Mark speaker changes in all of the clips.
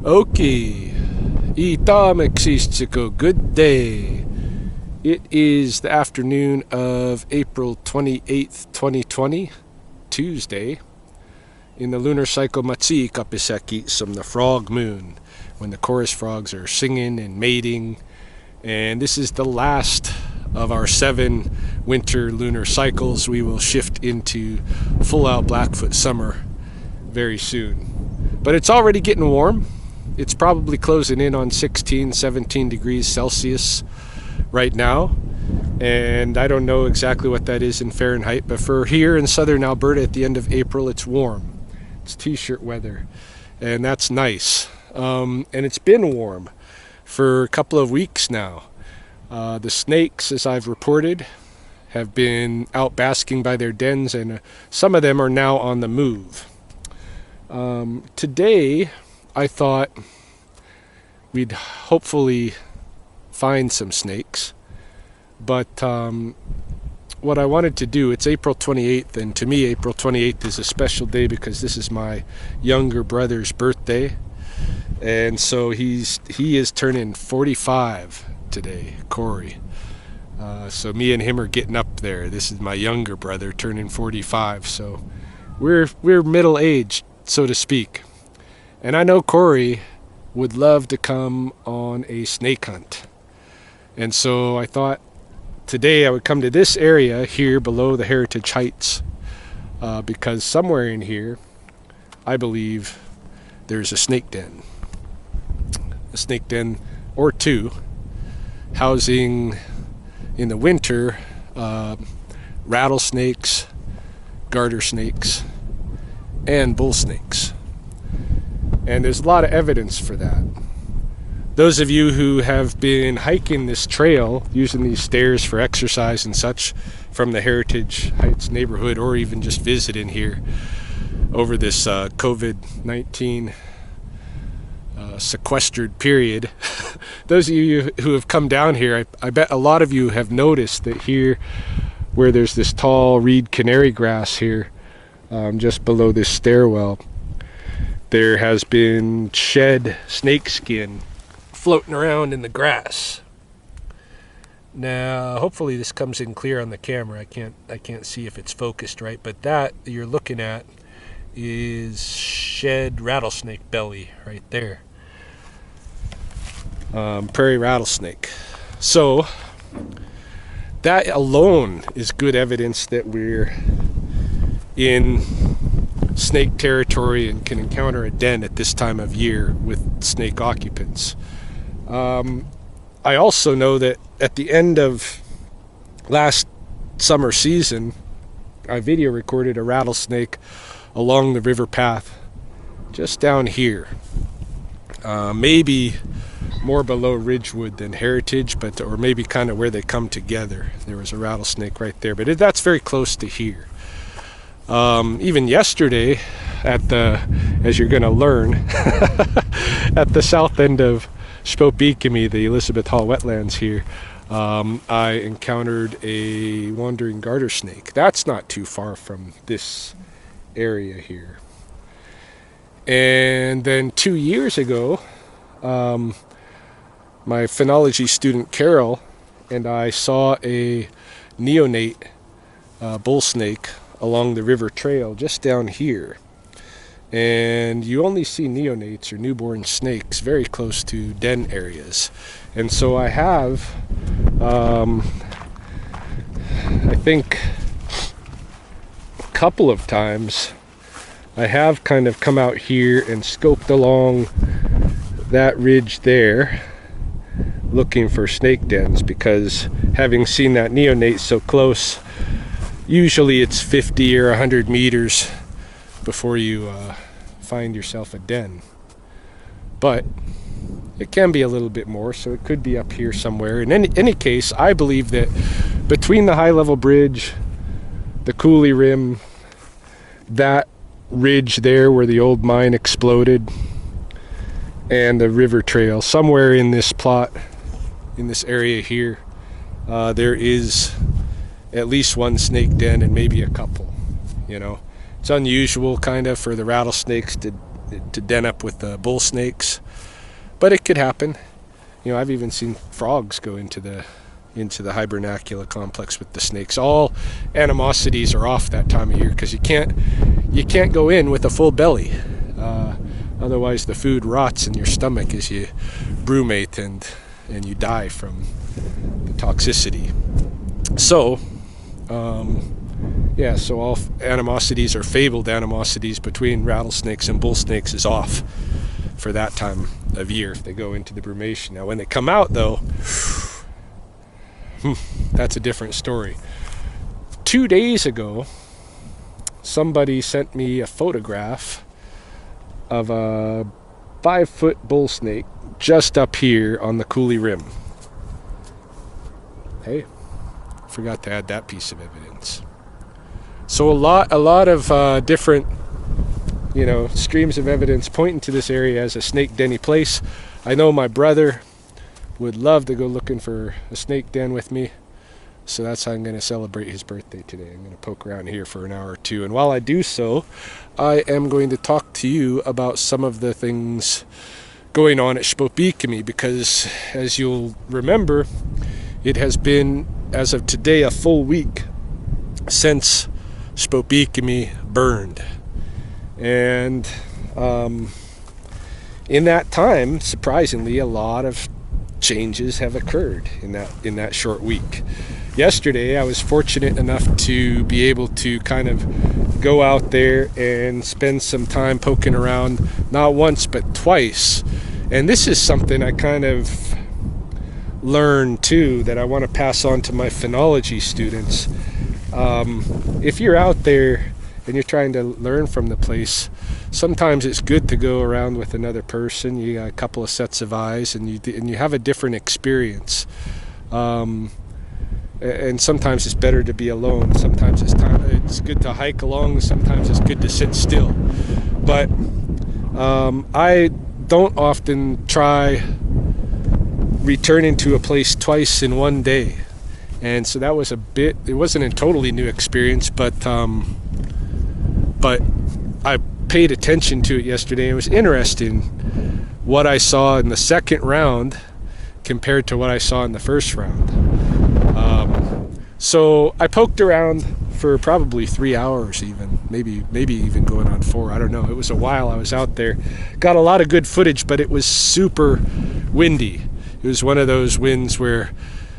Speaker 1: Okay, Ita Mexico, good day. It is the afternoon of April 28th, 2020, Tuesday, in the lunar cycle Matsi Kapiseki Sum, the frog moon, when the chorus frogs are singing and mating. And this is the last of our 7 winter lunar cycles. We will shift into full-out Blackfoot summer very soon. But it's already getting warm. It's probably closing in on 16, 17 degrees Celsius right now. And I don't know exactly what that is in Fahrenheit, but for here in southern Alberta at the end of April, it's warm. It's t-shirt weather, and that's nice. And it's been warm for a couple of weeks now. The snakes, as I've reported, have been out basking by their dens, and some of them are now on the move. Today, I thought we'd hopefully find some snakes, but what I wanted to do, it's April 28th, and to me April 28th is a special day because this is my younger brother's birthday, and so he is turning 45 today, Corey. So me and him are getting up there. This is my younger brother turning 45, so we're middle-aged, so to speak. And I know Corey would love to come on a snake hunt. And so I thought today I would come to this area here below the Heritage Heights because somewhere in here, I believe, there's a snake den. A snake den or two, housing in the winter rattlesnakes, garter snakes, and bull snakes. And there's a lot of evidence for that. Those of you who have been hiking this trail, using these stairs for exercise and such from the Heritage Heights neighborhood, or even just visiting here over this COVID-19 sequestered period, those of you who have come down here, I bet a lot of you have noticed that here, where there's this tall reed canary grass here, just below this stairwell, there has been shed snake skin floating around in the grass. Now, hopefully this comes in clear on the camera. I can't see if it's focused right, but that you're looking at is shed rattlesnake belly right there. Prairie rattlesnake. So that alone is good evidence that we're in snake territory and can encounter a den at this time of year with snake occupants. I also know that at the end of last summer season, I video recorded a rattlesnake along the river path just down here, maybe more below Ridgewood than Heritage, or maybe kind of where they come together. There was a rattlesnake right there, but that's very close to here. Even yesterday at the, as you're going to learn, at the south end of Spokane, the Elizabeth Hall wetlands here, I encountered a wandering garter snake. That's not too far from this area here. And then 2 years ago, my phenology student Carol and I saw a neonate bull snake along the river trail just down here. And you only see neonates or newborn snakes very close to den areas. And so I have, I think a couple of times, I have kind of come out here and scoped along that ridge there looking for snake dens, because having seen that neonate so close, usually it's 50 or 100 meters before you find yourself a den. But it can be a little bit more, so it could be up here somewhere. In any case, I believe that between the high level bridge, the coulee rim, that ridge there where the old mine exploded, and the river trail, somewhere in this plot, in this area here, there is at least one snake den and maybe a couple. You know, it's unusual kind of for the rattlesnakes to den up with the bull snakes. but it could happen. You know, I've even seen frogs go into the hibernacula complex with the snakes. All animosities are off that time of year because you can't go in with a full belly. Otherwise, the food rots in your stomach as you brumate and you die from the toxicity. So, so all animosities or fabled animosities between rattlesnakes and bull snakes is off for that time of year if they go into the brumation. Now, when they come out, though, that's a different story. 2 days ago, somebody sent me a photograph of a 5-foot bull snake just up here on the coulee rim. Hey, forgot to add that piece of evidence. So a lot of different, streams of evidence pointing to this area as a snake denny place. I know my brother would love to go looking for a snake den with me. So that's how I'm going to celebrate his birthday today. I'm going to poke around here for an hour or two. And while I do so, I am going to talk to you about some of the things going on at Spoopikami, because as you'll remember, it has been, as of today, a full week since Spoopikami burned. And in that time, surprisingly, a lot of changes have occurred in that short week. Yesterday, I was fortunate enough to be able to kind of go out there and spend some time poking around, not once but twice. And this is something I kind of learned too that I want to pass on to my phenology students. If you're out there and you're trying to learn from the place, sometimes it's good to go around with another person. You got a couple of sets of eyes, and you have a different experience. And sometimes it's better to be alone. Sometimes it's good to hike along. Sometimes it's good to sit still. But I don't often try returning to a place twice in one day, and so that was it wasn't a totally new experience, but I paid attention to it yesterday. It was interesting what I saw in the second round compared to what I saw in the first round. So I poked around for probably 3 hours, even maybe even going on 4. I don't know. It was a while I was out there. Got a lot of good footage, but it was super windy. It was one of those winds where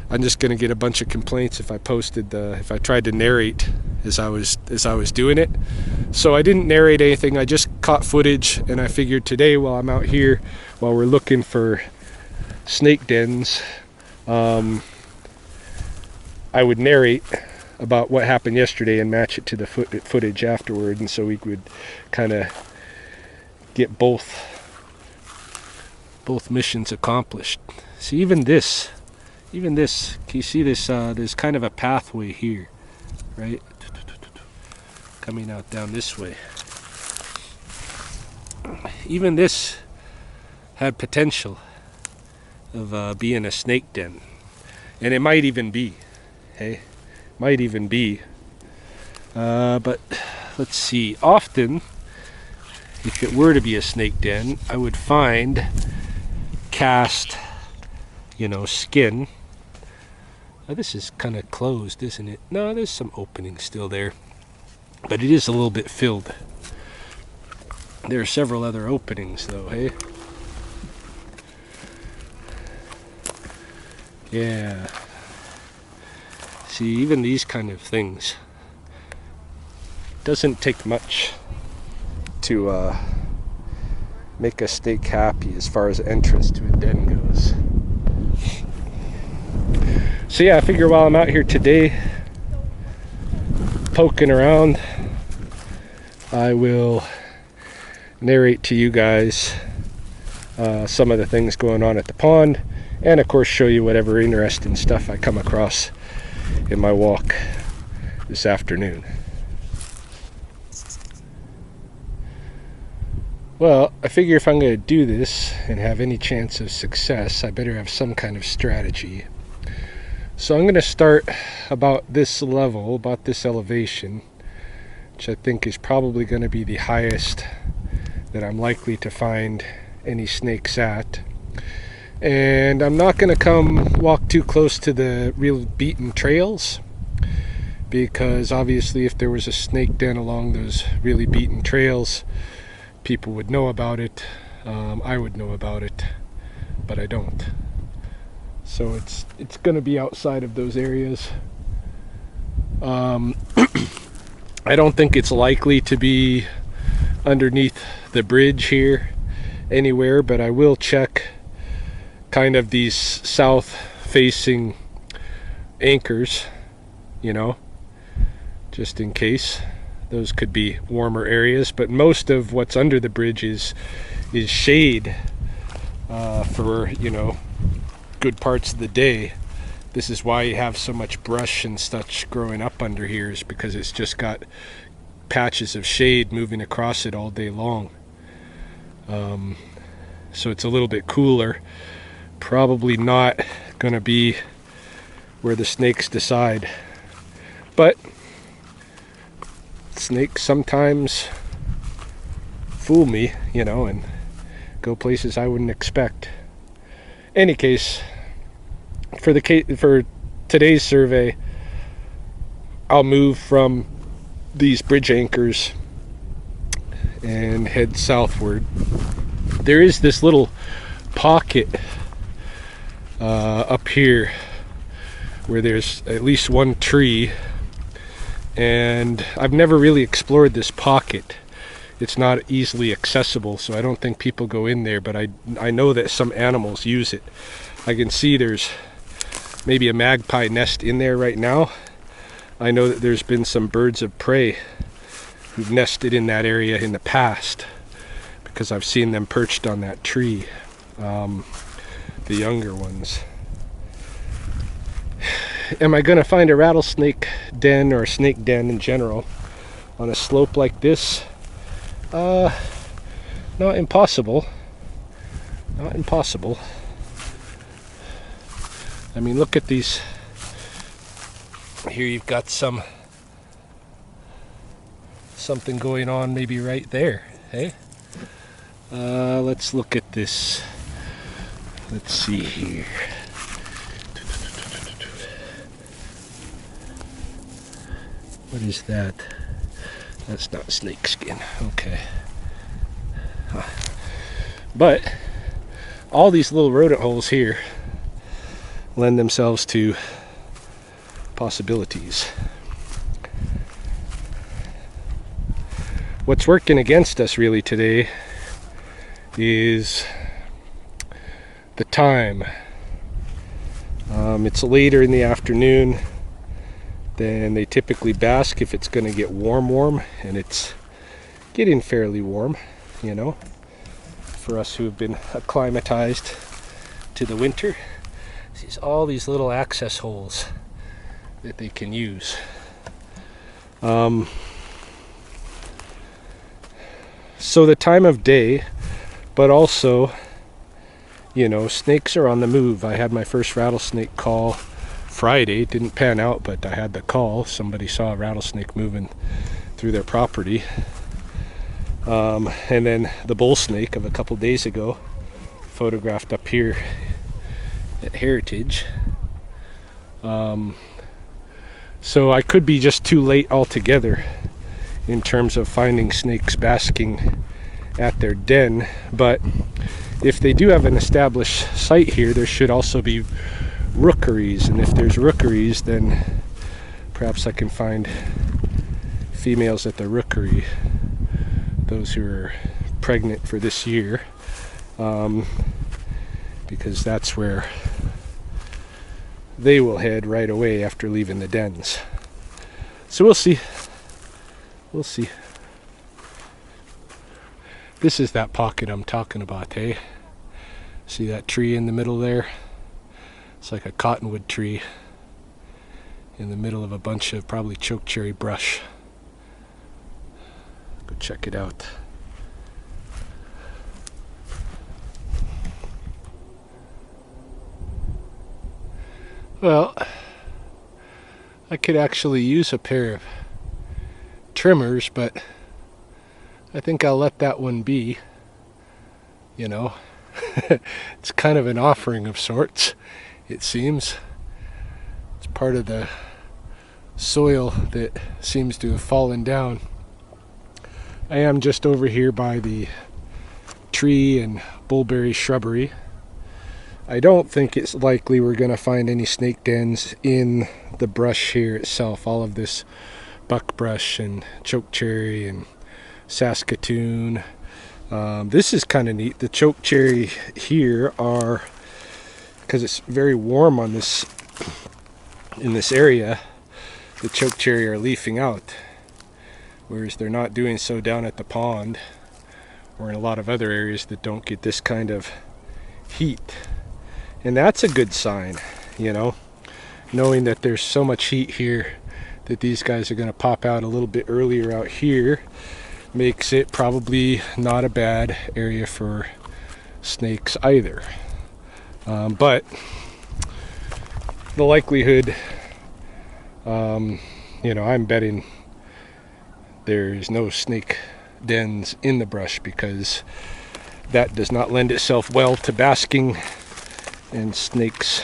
Speaker 1: I'm just going to get a bunch of complaints if I tried to narrate as I was doing it. So I didn't narrate anything. I just caught footage, and I figured today, while I'm out here, while we're looking for snake dens, I would narrate about what happened yesterday and match it to the footage afterward, and so we would kind of get both missions accomplished. See, even this, can you see this? There's kind of a pathway here, right? Coming out down this way. Even this had potential of being a snake den, and it might even be. Hey, might even be. But let's see. Often, if it were to be a snake den, I would find cast, skin. This is kind of closed, isn't it? No, there's some opening still there, but it is a little bit filled. There are several other openings, though. Hey. Yeah. See, even these kind of things, doesn't take much to make a snake happy as far as entrance to a den goes. So yeah, I figure while I'm out here today poking around, I will narrate to you guys some of the things going on at the pond, and of course show you whatever interesting stuff I come across in my walk this afternoon. Well, I figure if I'm going to do this and have any chance of success, I better have some kind of strategy. So I'm going to start about this level, about this elevation, which I think is probably going to be the highest that I'm likely to find any snakes at. And I'm not going to come walk too close to the real beaten trails, because obviously if there was a snake den along those really beaten trails, people would know about it. I would know about it, but I don't. So it's going to be outside of those areas. I don't think it's likely to be underneath the bridge here anywhere, but I will check kind of these south facing anchors, you know, just in case. Those could be warmer areas, but most of what's under the bridge is shade for, you know, good parts of the day. This is why you have so much brush and such growing up under here, is because it's just got patches of shade moving across it all day long. So it's a little bit cooler. Probably not going to be where the snakes decide. But snakes sometimes fool me, you know, and go places I wouldn't expect. Any case, for today's survey, I'll move from these bridge anchors and head southward. There is this little pocket up here where there's at least one tree, and I've never really explored this pocket. It's not easily accessible, so I don't think people go in there, but I know that some animals use it. I can see there's maybe a magpie nest in there right now. I know that there's been some birds of prey who've nested in that area in the past, because I've seen them perched on that tree, the younger ones. Am I going to find a rattlesnake den, or a snake den in general, on a slope like this? Not impossible. Not impossible. I mean, look at these. Here you've got something going on maybe right there, hey? Let's look at this. Let's see here. What is that? That's not snake skin. Okay. Huh. But all these little rodent holes here lend themselves to possibilities. What's working against us really today is the time. It's later in the afternoon than they typically bask if it's going to get warm, and it's getting fairly warm, you know, for us who have been acclimatized to the winter. There's all these little access holes that they can use. So the time of day, but also, you know, snakes are on the move. I had my first rattlesnake call Friday. It didn't pan out, but I had the call. Somebody saw a rattlesnake moving through their property. And then the bull snake of a couple days ago, photographed up here at Heritage. So I could be just too late altogether in terms of finding snakes basking at their den, but if they do have an established site here, there should also be rookeries, and if there's rookeries, then perhaps I can find females at the rookery, those who are pregnant for this year, because that's where they will head right away after leaving the dens. So we'll see. We'll see. This is that pocket I'm talking about, hey? See that tree in the middle there? It's like a cottonwood tree in the middle of a bunch of probably chokecherry brush. Go check it out. Well, I could actually use a pair of trimmers, but I think I'll let that one be, you know. It's kind of an offering of sorts, it seems. It's part of the soil that seems to have fallen down. I am just over here by the tree and bullberry shrubbery. I don't think it's likely we're going to find any snake dens in the brush here itself. All of this buckbrush and chokecherry and Saskatoon. This is kind of neat. The chokecherry here are, because it's very warm on this in this area, the chokecherry are leafing out, whereas they're not doing so down at the pond or in a lot of other areas that don't get this kind of heat. And that's a good sign, you know, knowing that there's so much heat here that these guys are going to pop out a little bit earlier out here makes it probably not a bad area for snakes either. But the likelihood, you know, I'm betting there's no snake dens in the brush, because that does not lend itself well to basking, and snakes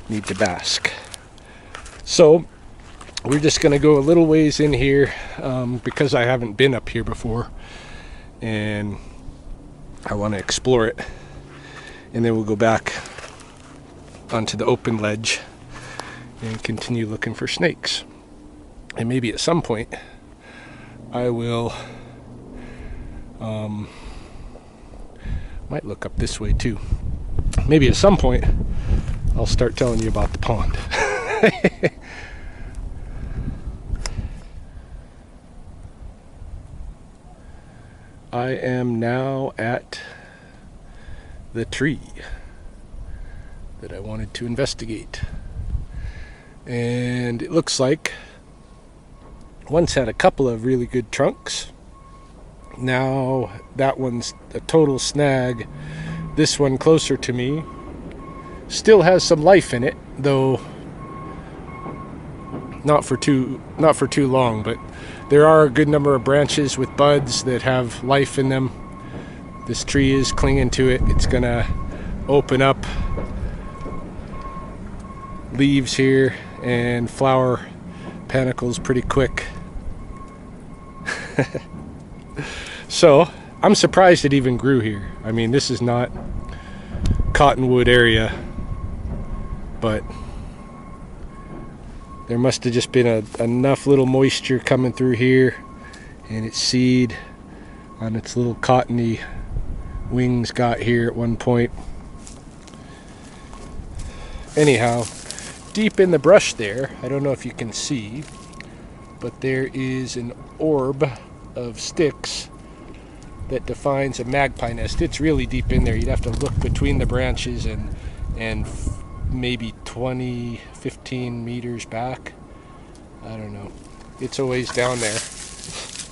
Speaker 1: need to bask. So we're just going to go a little ways in here, because I haven't been up here before and I want to explore it, and then we'll go back onto the open ledge and continue looking for snakes. And maybe at some point I will might look up this way too. Maybe at some point I'll start telling you about the pond. I am now at the tree that I wanted to investigate, and it looks like once had a couple of really good trunks. Now that one's a total snag. This one closer to me still has some life in it, though not for too long, but there are a good number of branches with buds that have life in them. This tree is clinging to it. It's gonna open up leaves here and flower panicles pretty quick. So I'm surprised it even grew here. I mean, this is not cottonwood area, but there must have just been enough little moisture coming through here, and its seed on its little cottony wings got here at one point. Anyhow, deep in the brush there, I don't know if you can see, but there is an orb of sticks that defines a magpie nest. It's really deep in there. You'd have to look between the branches and maybe 15 meters back. I don't know. It's always down there.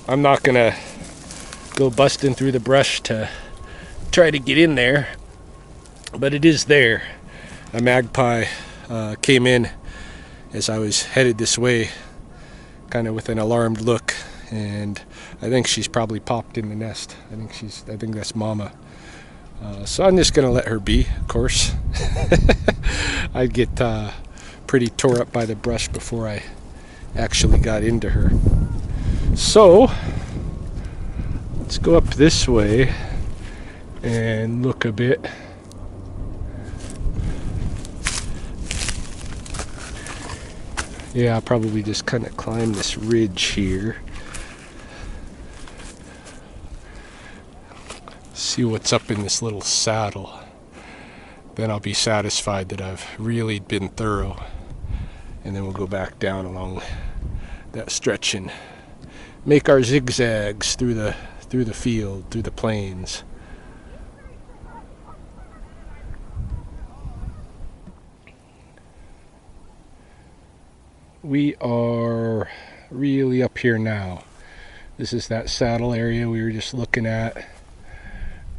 Speaker 1: I'm not gonna go busting through the brush to try to get in there, but it is there. A magpie came in as I was headed this way, kind of with an alarmed look, and I think she's probably popped in the nest. I think that's Mama. So I'm just gonna let her be, of course. I'd get pretty tore up by the brush before I actually got into her. So let's go up this way and look a bit. Yeah, I'll probably just kind of climb this ridge here. See what's up in this little saddle. Then I'll be satisfied that I've really been thorough. And then we'll go back down along that stretch and make our zigzags through the field, through the plains. We are really up here now. This is that saddle area we were just looking at.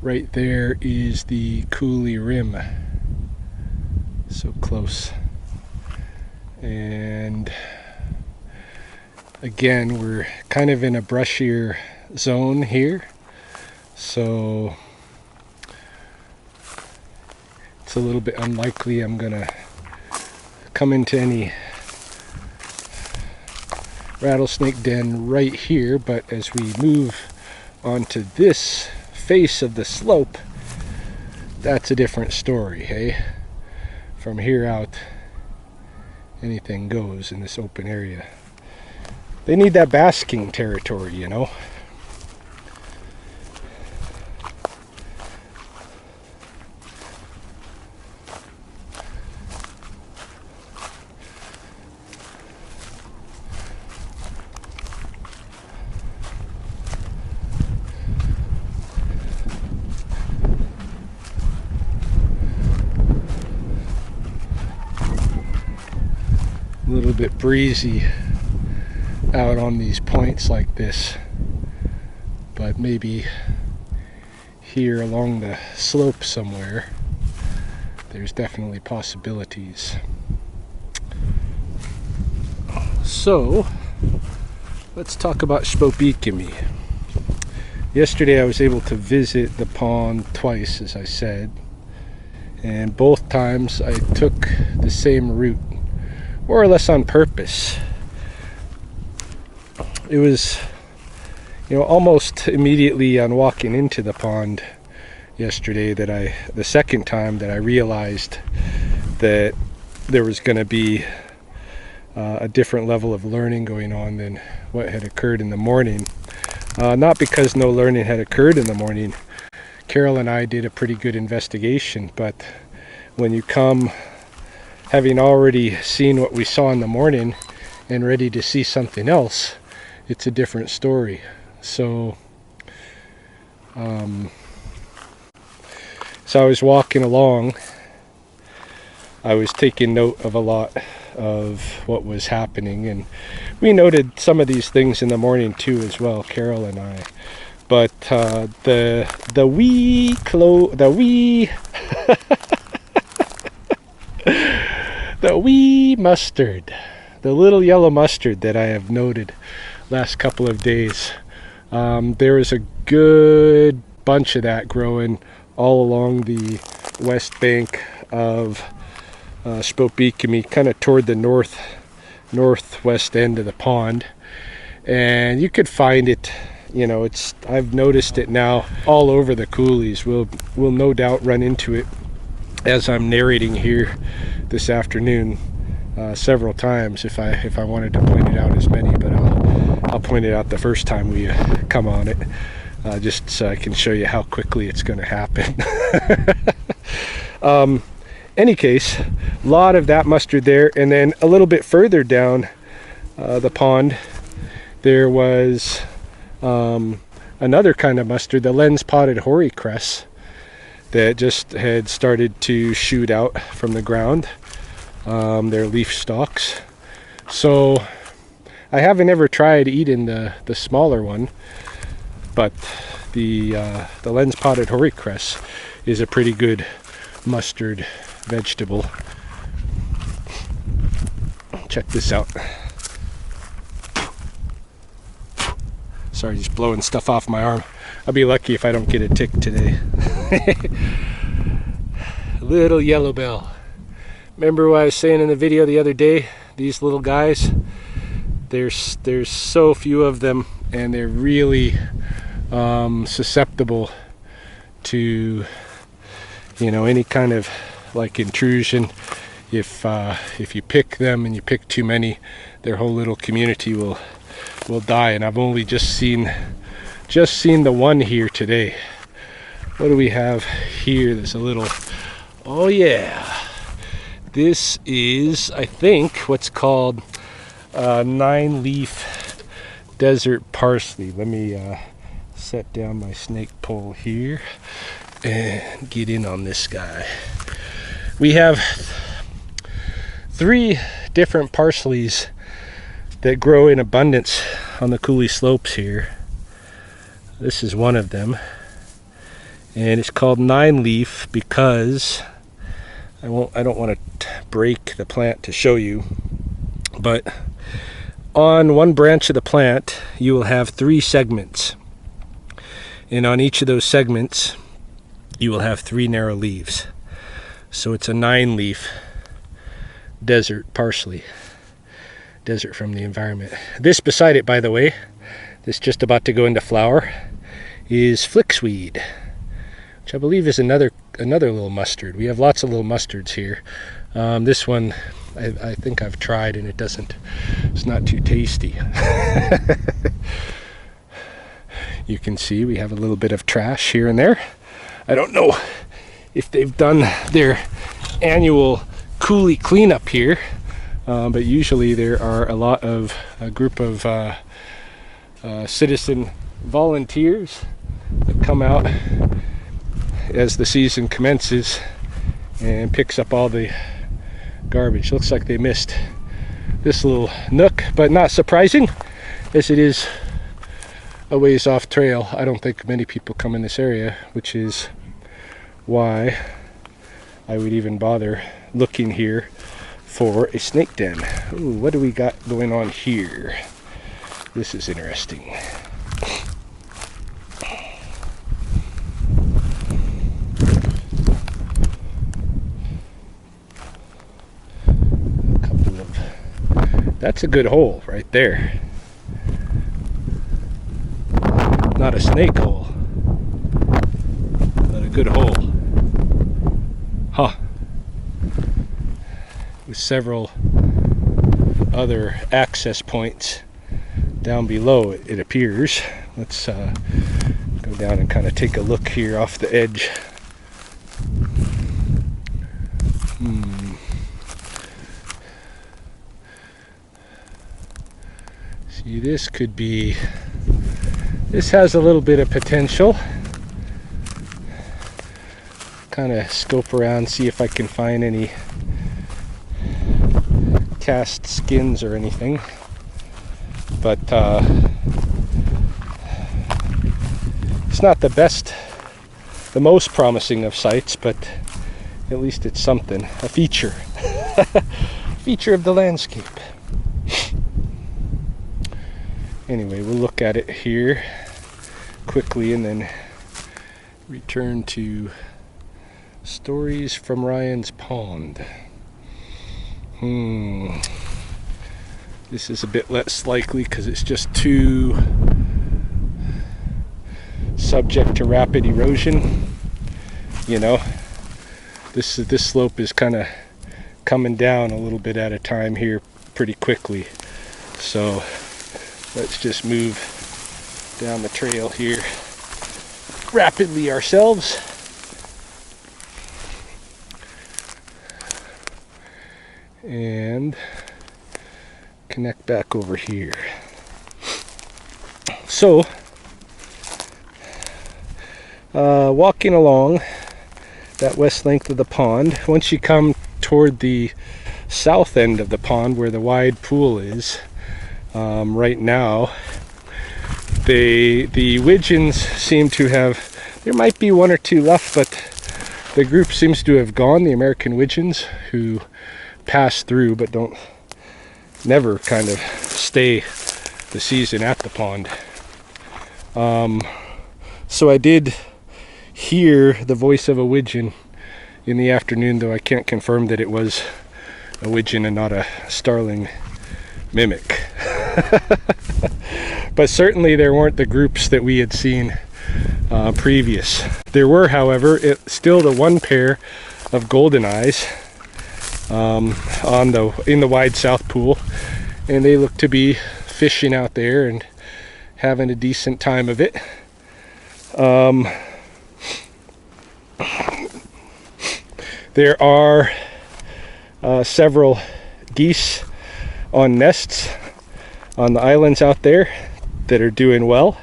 Speaker 1: Right there is the coulee rim. So close. And again, we're kind of in a brushier zone here. So It's a little bit unlikely I'm gonna come into any rattlesnake den right here, but as we move onto this face of the slope, that's a different story, hey? From here out, anything goes in this open area. They need that basking territory, you know? A little bit breezy out on these points like this, but maybe here along the slope somewhere there's definitely possibilities. So let's talk about Spoopikimi. Yesterday I was able to visit the pond twice, as I said, and both times I took the same route, more or less on purpose. It was, you know, almost immediately on walking into the pond yesterday that the second time that I realized that there was going to be a different level of learning going on than what had occurred in the morning. Not because no learning had occurred in the morning. Carol and I did a pretty good investigation, but when you come having already seen what we saw in the morning and ready to see something else, it's a different story. So I was walking along, I was taking note of a lot of what was happening, and we noted some of these things in the morning too as well, Carol and I. But the wee the wee mustard, the little yellow mustard that I have noted last couple of days, there is a good bunch of that growing all along the west bank of Spoopikimi, kind of toward the northwest end of the pond. And you could find it, you know, I've noticed it now all over the coulees. We'll no doubt run into it as I'm narrating here this afternoon several times if I wanted to point it out as many, but I'll point it out the first time we come on it, just so I can show you how quickly it's going to happen. Any case, a lot of that mustard there, and then a little bit further down the pond there was another kind of mustard, the lens-potted hoary cress, that just had started to shoot out from the ground. Their leaf stalks. So I haven't ever tried eating the smaller one, but the lens-potted hoary cress is a pretty good mustard vegetable. Check this out. Sorry, just blowing stuff off my arm. I'll be lucky if I don't get a tick today. Little yellow bell. Remember what I was saying in the video the other day? These little guys, there's so few of them, and they're really susceptible to, you know, any kind of like intrusion. If you pick them and you pick too many, their whole little community will die. And I've only just seen the one here today. What do we have here? There's a little, oh yeah, this is, I think, what's called 9-leaf desert parsley. Let me set down my snake pole here and get in on this guy. We have 3 different parsleys that grow in abundance on the coulee slopes here. This is one of them, and it's called 9-leaf because I don't want to break the plant to show you, but on one branch of the plant you will have 3 segments, and on each of those segments you will have 3 narrow leaves. So it's a 9-leaf desert parsley. Desert from the environment. This beside it, by the way, this just about to go into flower, is flicksweed, which I believe is another little mustard. We have lots of little mustards here. This one I think I've tried and it's not too tasty. You can see we have a little bit of trash here and there. I don't know if they've done their annual coulee cleanup here, but usually there are a group of citizen volunteers that come out as the season commences and picks up all the garbage. Looks like they missed this little nook, but not surprising as it is a ways off trail. I don't think many people come in this area, which is why I would even bother looking here for a snake den. Ooh, what do we got going on here? This is interesting. That's a good hole right there. Not a snake hole, but a good hole. Huh. With several other access points down below, it appears. Let's go down and kind of take a look here off the edge. See, this has a little bit of potential. Kind of scope around, see if I can find any cast skins or anything. But it's not the most promising of sites, but at least it's something, a feature. Feature of the landscape. Anyway, we'll look at it here quickly and then return to Stories from Ryan's Pond. This is a bit less likely because it's just too subject to rapid erosion. You know, this slope is kind of coming down a little bit at a time here pretty quickly. So let's just move down the trail here rapidly ourselves. And connect back over here. So, walking along that west length of the pond, once you come toward the south end of the pond where the wide pool is, right now, the widgeons seem to have, there might be one or two left, but the group seems to have gone, the American widgeons, who pass through but never kind of stay the season at the pond. So I did hear the voice of a widgeon in the afternoon, though I can't confirm that it was a widgeon and not a starling mimic. But certainly there weren't the groups that we had seen previous. There were, however, still the one pair of golden eyes in the wide south pool, and they look to be fishing out there and having a decent time of it. There are several geese on nests on the islands out there that are doing well.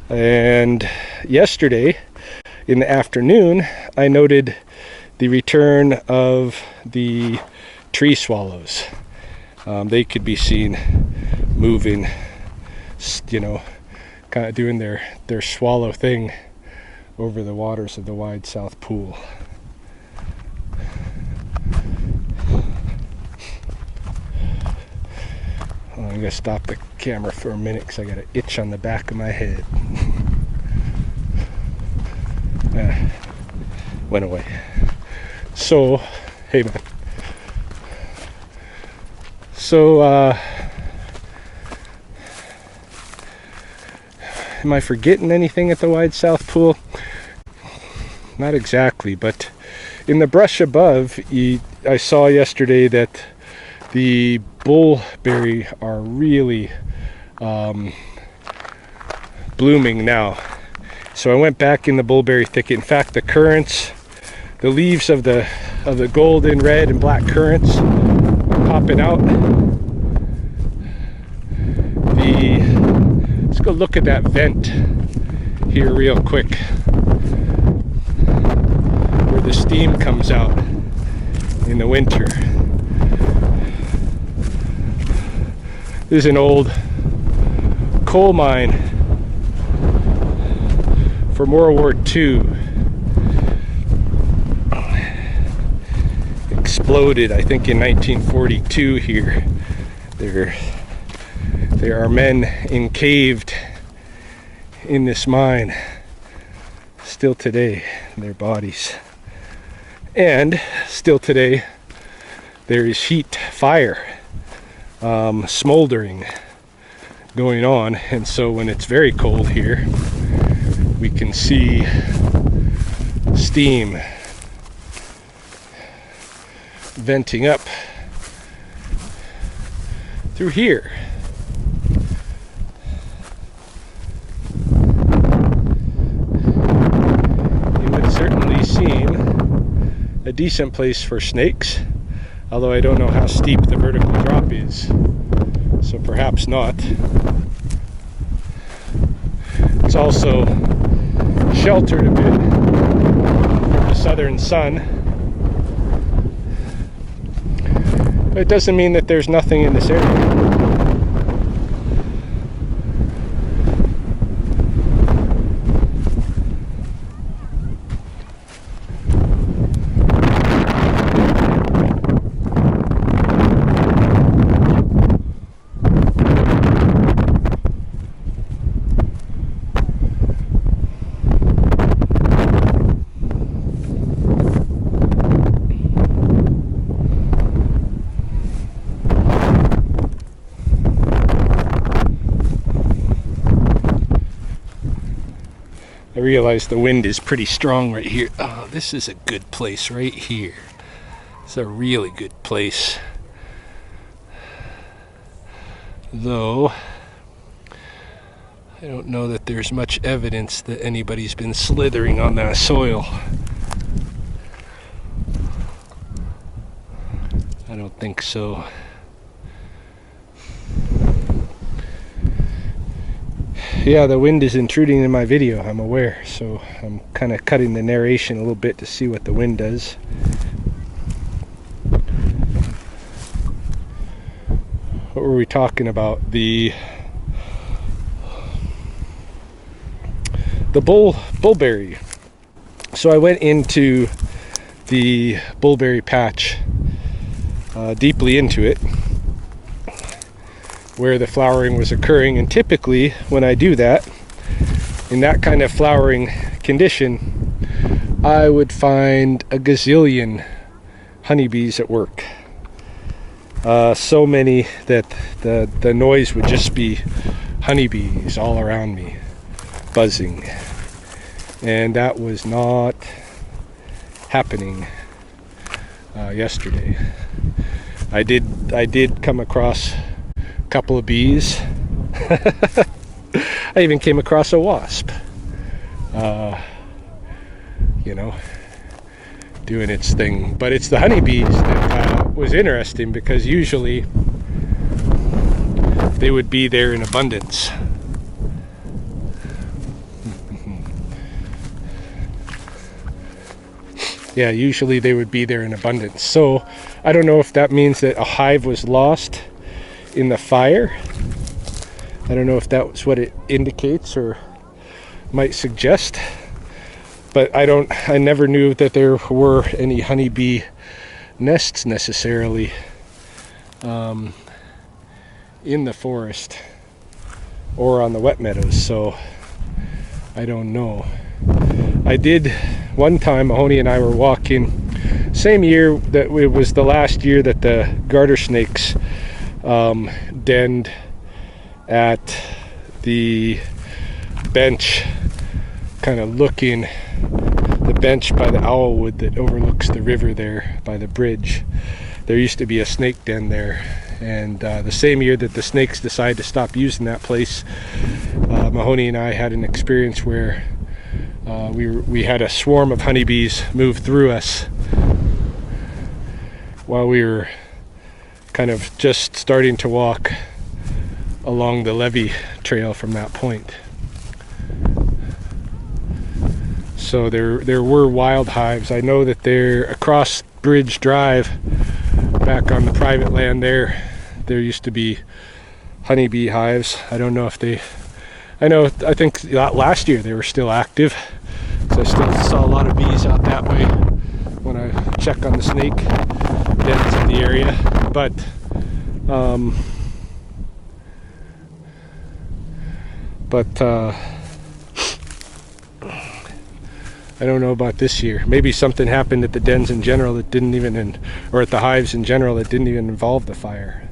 Speaker 1: And yesterday in the afternoon, I noted the return of the tree swallows. They could be seen moving, you know, kind of doing their swallow thing over the waters of the wide south pool. I'm gonna stop the camera for a minute because I got an itch on the back of my head. Went away. So, hey man. So, am I forgetting anything at the Wide South Pool? Not exactly, but in the brush above, I saw yesterday that the bullberry are really blooming now. So I went back in the bullberry thicket. In fact, the currants, the leaves of the golden, red, and black currants are popping out. Let's go look at that vent here real quick, where the steam comes out in the winter. This is an old coal mine from World War II. Exploded, I think, in 1942 here. There are men encaved in this mine still today, their bodies. And still today, there is heat, fire, smoldering going on. And so when it's very cold here, we can see steam venting up through here. It would certainly seem a decent place for snakes, although I don't know how steep the vertical drop is, so perhaps not. It's also sheltered a bit from the southern sun. But it doesn't mean that there's nothing in this area. I realize the wind is pretty strong right here. Oh, this is a good place right here. It's a really good place. Though, I don't know that there's much evidence that anybody's been slithering on that soil. I don't think so. Yeah, the wind is intruding in my video, I'm aware, so I'm kind of cutting the narration a little bit to see what the wind does. What were we talking about? The bullberry. So I went into the bullberry patch, deeply into it, where the flowering was occurring, and typically when I do that, in that kind of flowering condition, I would find a gazillion honeybees at work. So many that the noise would just be honeybees all around me, buzzing. And that was not happening yesterday. I did come across couple of bees. I even came across a wasp, doing its thing. But it's the honeybees that was interesting, because usually they would be there in abundance. Yeah, usually they would be there in abundance. So I don't know if that means that a hive was lost in the fire. I don't know if that's what it indicates or might suggest, but I never knew that there were any honeybee nests necessarily in the forest or on the wet meadows, so I don't know. I did one time, Mahoney and I were walking same year that it was the last year that the garter snakes denned at the bench, kind of looking, the bench by the Owlwood that overlooks the river there by the bridge. There used to be a snake den there, and the same year that the snakes decided to stop using that place, Mahoney and I had an experience where we had a swarm of honeybees move through us while we were kind of just starting to walk along the levee trail from that point. So there were wild hives. I know that they're across Bridge Drive, back on the private land there used to be honeybee hives. I don't know if I think last year they were still active, so I still saw a lot of bees out that way when I check on the snake dens in the area. But I don't know about this year. Maybe something happened at the dens in general that didn't even, or at the hives in general that didn't even involve the fire.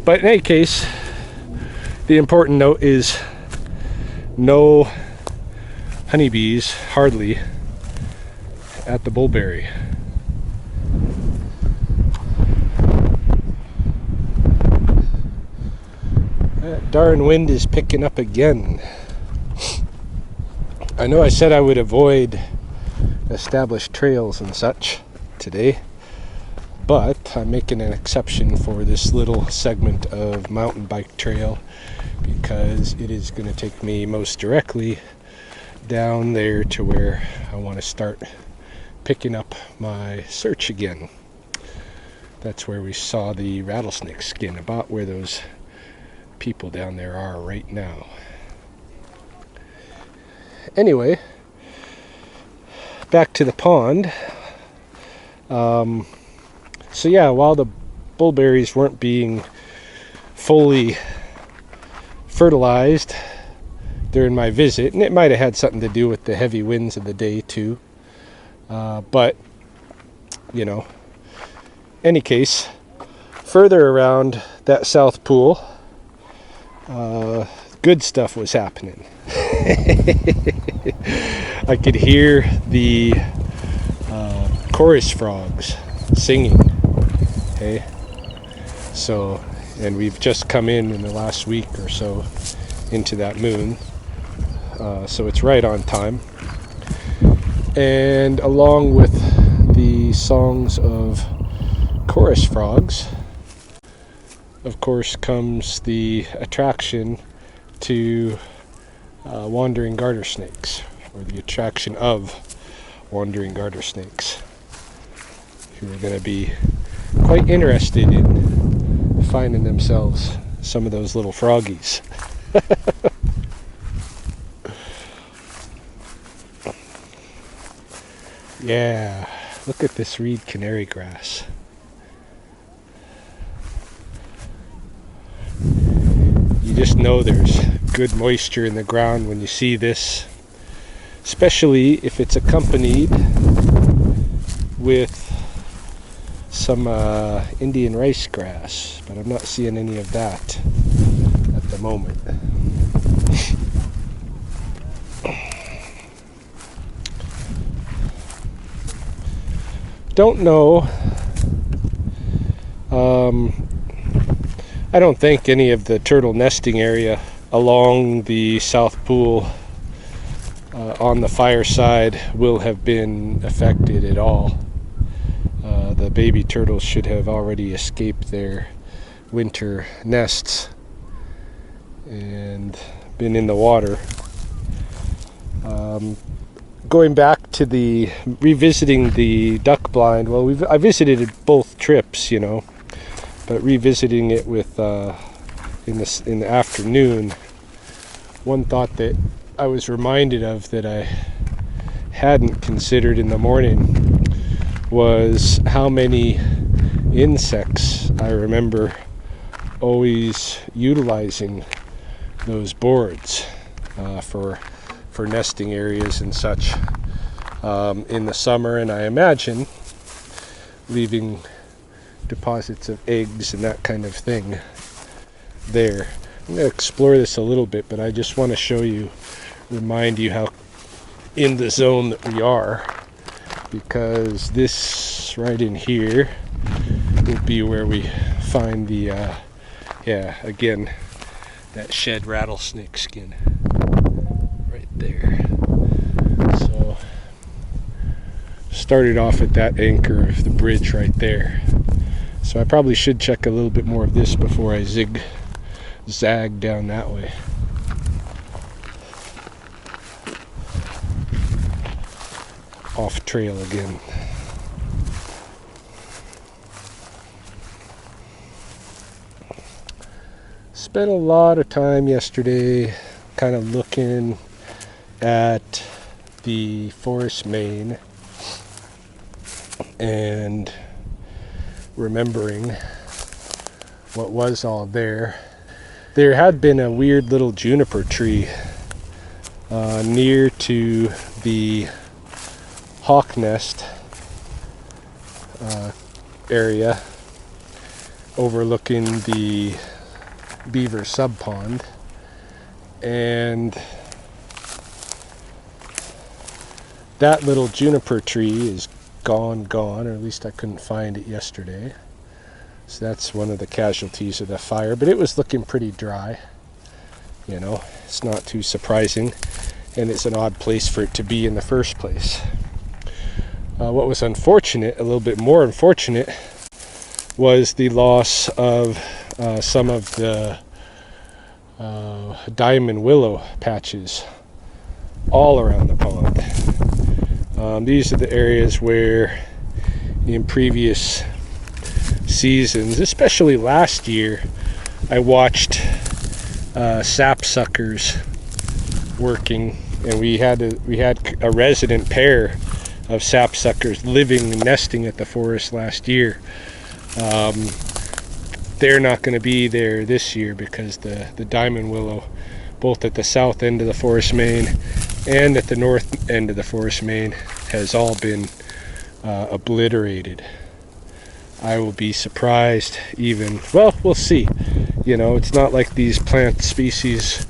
Speaker 1: But in any case, the important note is no honeybees, hardly, at the Bulberry. That darn wind is picking up again. I know I said I would avoid established trails and such today, but I'm making an exception for this little segment of mountain bike trail because it is going to take me most directly down there to where I want to start picking up my search again. That's where we saw the rattlesnake skin, about where those people down there are right now. Anyway, back to the pond. So yeah, while the bulberries weren't being fully fertilized during my visit, and it might have had something to do with the heavy winds of the day too, but you know, any case, further around that south pool, good stuff was happening. I could hear the chorus frogs singing. Okay, so, and we've just come in the last week or so into that moon, so it's right on time. And along with the songs of chorus frogs, of course, comes the attraction to wandering garter snakes, or the attraction of wandering garter snakes, who are going to be quite interested in finding themselves some of those little froggies. Yeah, look at this reed canary grass. You just know there's good moisture in the ground when you see this, especially if it's accompanied with some Indian rice grass, but I'm not seeing any of that at the moment. Don't know. I don't think any of the turtle nesting area along the South Pool on the fire side will have been affected at all. The baby turtles should have already escaped their winter nests and been in the water. Going back to the revisiting the duck blind, well, I visited both trips, you know, but revisiting it with in the afternoon, one thought that I was reminded of that I hadn't considered in the morning was how many insects I remember always utilizing those boards for nesting areas and such in the summer. And I imagine leaving deposits of eggs and that kind of thing there. I'm going to explore this a little bit, but I just want to show you, remind you how in the zone that we are, because this right in here will be where we find the again, that shed rattlesnake skin right there. So started off at that anchor of the bridge right there. So I probably should check a little bit more of this before I zag down that way. Off trail again. Spent a lot of time yesterday kind of looking at the forest main and remembering what was all there. There had been a weird little juniper tree near to the hawk nest area overlooking the beaver sub pond, and that little juniper tree is gone, or at least I couldn't find it yesterday. So that's one of the casualties of the fire, but it was looking pretty dry. You know, it's not too surprising, and it's an odd place for it to be in the first place. What was unfortunate, a little bit more unfortunate, was the loss of some of the diamond willow patches all around the pond. These are the areas where in previous seasons, especially last year, I watched sapsuckers working, and we had a resident pair of sapsuckers living and nesting at the forest last year. They're not going to be there this year because the diamond willow, both at the south end of the forest main and at the north end of the forest main, has all been obliterated. I will be surprised even, well, we'll see. You know, it's not like these plant species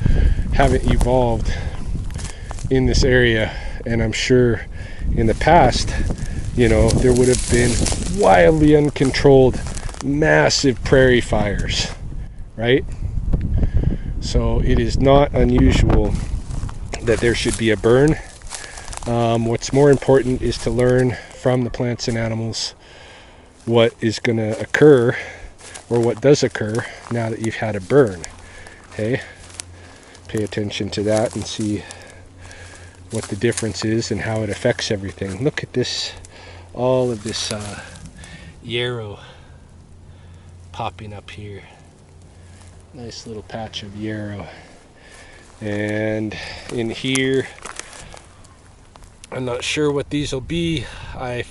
Speaker 1: haven't evolved in this area, and I'm sure in the past, you know, there would have been wildly uncontrolled massive prairie fires, right? So it is not unusual that there should be a burn. What's more important is to learn from the plants and animals what is going to occur, or what does occur now that you've had a burn. Okay, pay attention to that and see what the difference is and how it affects everything. Look at this, all of this yarrow popping up here. Nice little patch of yarrow. And in here, I'm not sure what these will be. I'm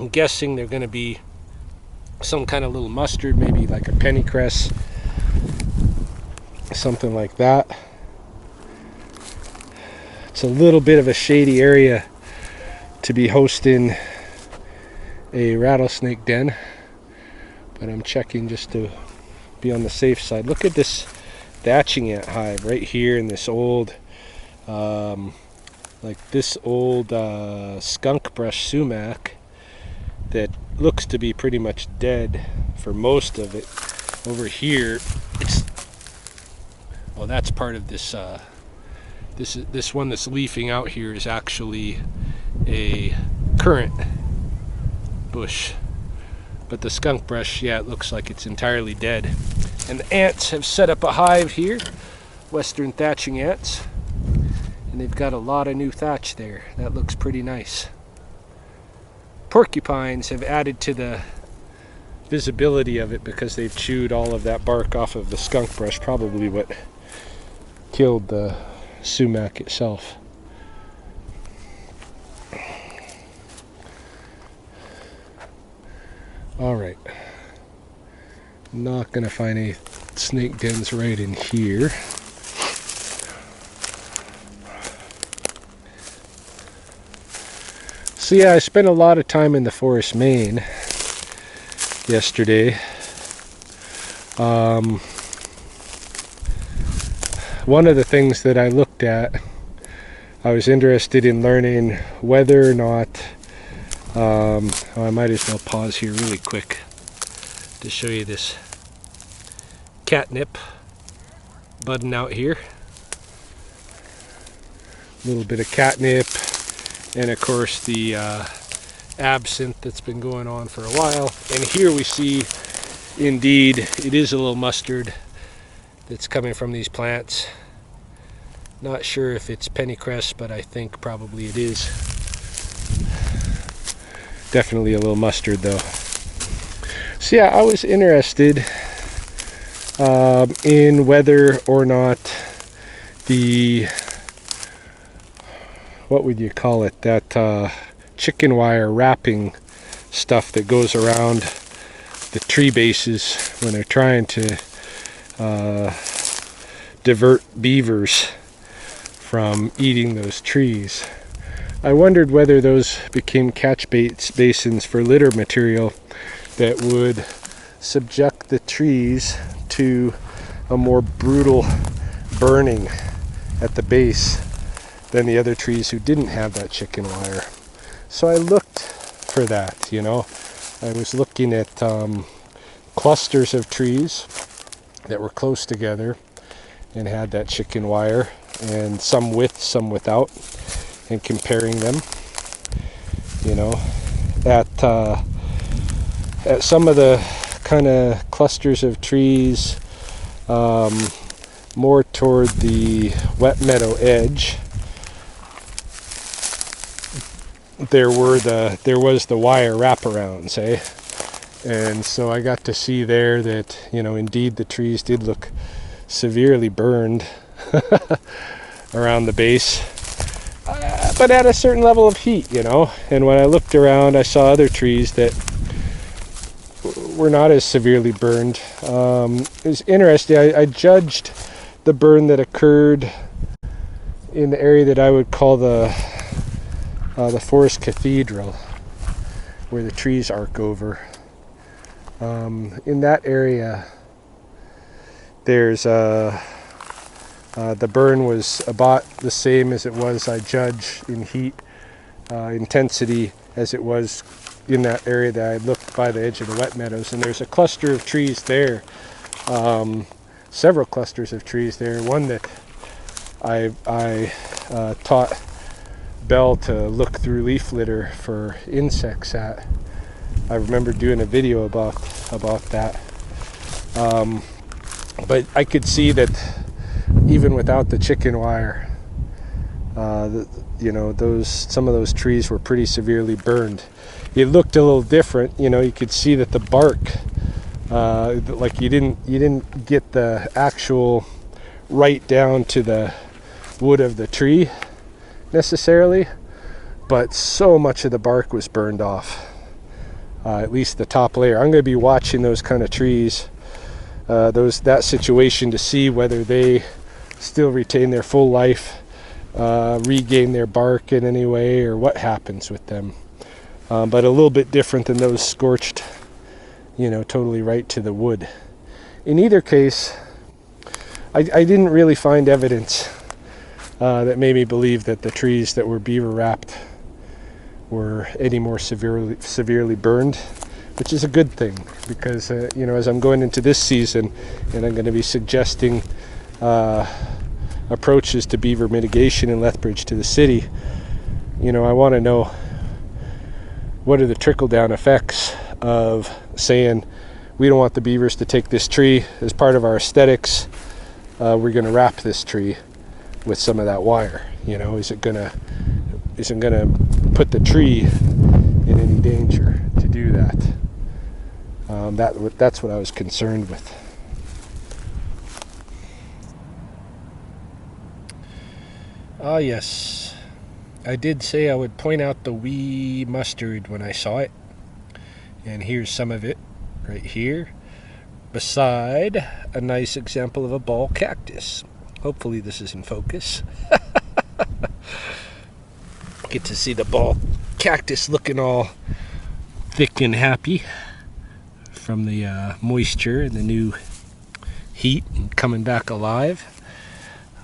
Speaker 1: guessing they're going to be some kind of little mustard, maybe like a pennycress, something like that. It's a little bit of a shady area to be hosting a rattlesnake den, but I'm checking just to be on the safe side. Look at this thatching ant hive right here in this old skunk brush sumac that looks to be pretty much dead for most of it. Over here, that's part of this this one that's leafing out here is actually a currant bush, but the skunk brush, yeah, it looks like it's entirely dead. And the ants have set up a hive here, western thatching ants, and they've got a lot of new thatch there. That looks pretty nice. Porcupines have added to the visibility of it because they've chewed all of that bark off of the skunk brush, probably what killed the sumac itself. All right, not gonna find any snake dens right in here. So yeah, I spent a lot of time in the Forest Main yesterday. One of the things that I looked at, I was interested in learning whether or not, I might as well pause here really quick to show you this catnip budding out here. A little bit of catnip, and of course the absinthe that's been going on for a while. And here we see, indeed, it is a little mustard that's coming from these plants. Not sure if it's pennycress, but I think probably it is. Definitely a little mustard though. So yeah, I was interested in whether or not the, what would you call it, that chicken wire wrapping stuff that goes around the tree bases when they're trying to divert beavers from eating those trees. I wondered whether those became catch basins for litter material that would subject the trees to a more brutal burning at the base than the other trees who didn't have that chicken wire. So I looked for that, you know. I was looking at clusters of trees that were close together and had that chicken wire, and some with, some without, and comparing them, you know. At some of the kind of clusters of trees more toward the wet meadow edge, there was the wire wraparounds, and so I got to see there that, you know, indeed the trees did look severely burned around the base, but at a certain level of heat, you know. And when I looked around, I saw other trees that were not as severely burned. It was interesting. I judged the burn that occurred in the area that I would call the Forest Cathedral, where the trees arc over. In that area, there's the burn was about the same as it was, I judge, in heat intensity as it was in that area that I looked by the edge of the wet meadows. And there's a cluster of trees there, several clusters of trees there. One that I taught Belle to look through leaf litter for insects at. I remember doing a video about that. But I could see that even without the chicken wire, you know, some of those trees were pretty severely burned. It looked a little different, you know. You could see that the bark, like you didn't get the actual right down to the wood of the tree necessarily, but so much of the bark was burned off, at least the top layer. I'm going to be watching those kind of trees, that situation, to see whether they still retain their full life, regain their bark in any way, or what happens with them. But a little bit different than those scorched, you know, totally right to the wood. In either case, I didn't really find evidence that made me believe that the trees that were beaver wrapped were any more severely burned, which is a good thing, because you know, as I'm going into this season and I'm going to be suggesting approaches to beaver mitigation in Lethbridge to the city, you know, I want to know what are the trickle-down effects of saying we don't want the beavers to take this tree as part of our aesthetics. We're going to wrap this tree with some of that wire. You know, isn't gonna put the tree in any danger to do that. That's what I was concerned with. Ah, yes, I did say I would point out the wee mustard when I saw it, and here's some of it right here, beside a nice example of a ball cactus. Hopefully this is in focus. Get to see the ball cactus looking all thick and happy from the moisture and the new heat and coming back alive.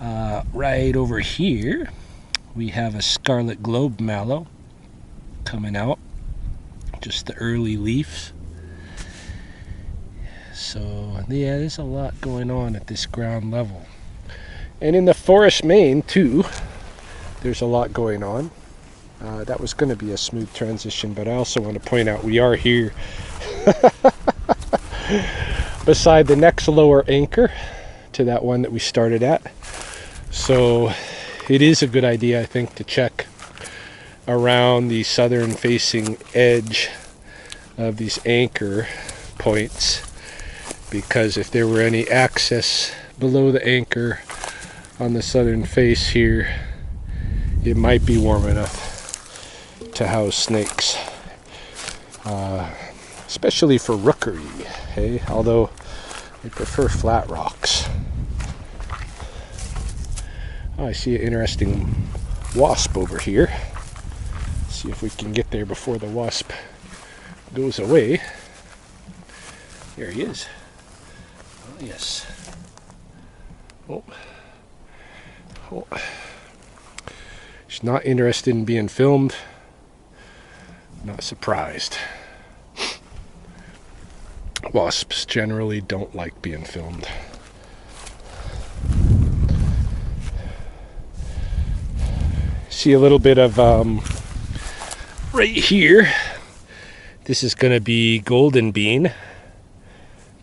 Speaker 1: Right over here we have a scarlet globe mallow coming out, just the early leaves. So yeah, there's a lot going on at this ground level. And in the forest main too, there's a lot going on. That was going to be a smooth transition, but I also want to point out we are here beside the next lower anchor to that one that we started at. So it is a good idea, I think, to check around the southern facing edge of these anchor points, because if there were any access below the anchor on the southern face here, it might be warm enough to house snakes, especially for rookery, hey? Although I prefer flat rocks. Oh, I see an interesting wasp over here. See if we can get there before the wasp goes away. There he is. Oh, yes. Oh. Oh. She's not interested in being filmed. Not surprised. Wasps generally don't like being filmed. See a little bit of right here. This is going to be golden bean,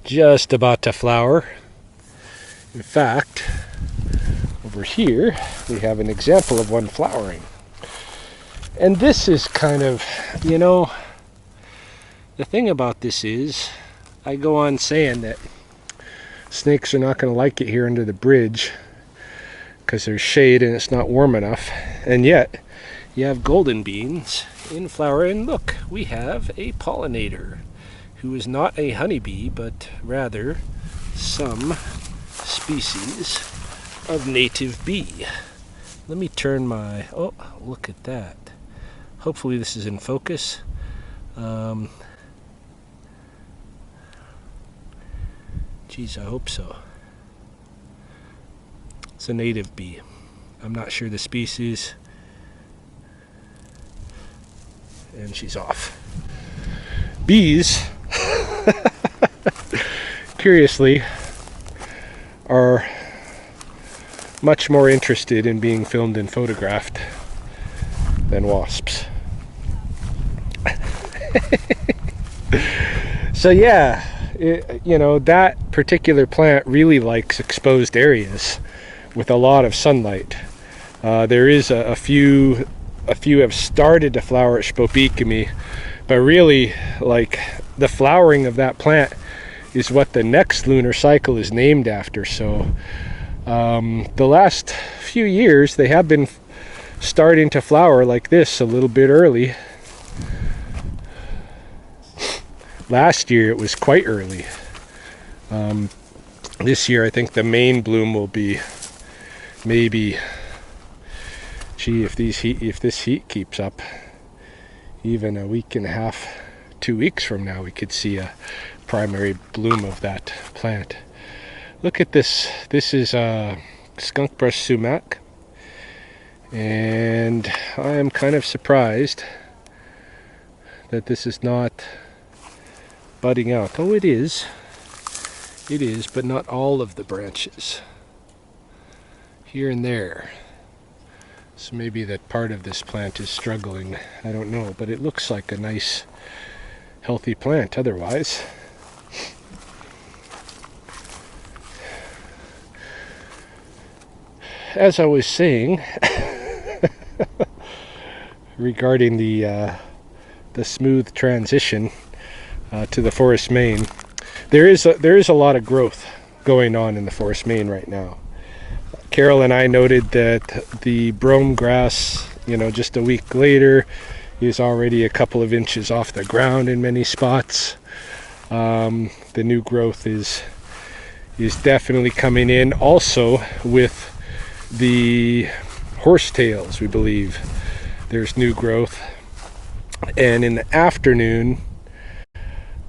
Speaker 1: just about to flower. In fact, over here we have an example of one flowering. And this is kind of, you know, the thing about this is, I go on saying that snakes are not going to like it here under the bridge because there's shade and it's not warm enough. And yet, you have golden beans in flower, and look, we have a pollinator who is not a honeybee, but rather some species of native bee. Let me turn my, oh, look at that. Hopefully this is in focus. Geez, I hope so. It's a native bee. I'm not sure the species. And she's off. Bees, curiously, are much more interested in being filmed and photographed than wasps. So yeah, you know, that particular plant really likes exposed areas with a lot of sunlight. There is a few have started to flower at Spopikami, but really, like, the flowering of that plant is what the next lunar cycle is named after. So the last few years they have been starting to flower like this a little bit early. Last year it was quite early. This year I think the main bloom will be maybe, gee, if this heat keeps up, even a week and a half, 2 weeks from now, we could see a primary bloom of that plant. Look at this. This is skunk brush sumac, and I am kind of surprised that this is not budding out. Oh, it is, but not all of the branches. Here and there. So maybe that part of this plant is struggling. I don't know, but it looks like a nice, healthy plant otherwise. As I was saying, regarding the smooth transition to the forest main, there is a lot of growth going on in the forest main right now. Carol and I noted that the brome grass, you know, just a week later, is already a couple of inches off the ground in many spots. The new growth is definitely coming in. Also with the horsetails, we believe there's new growth. And in the afternoon,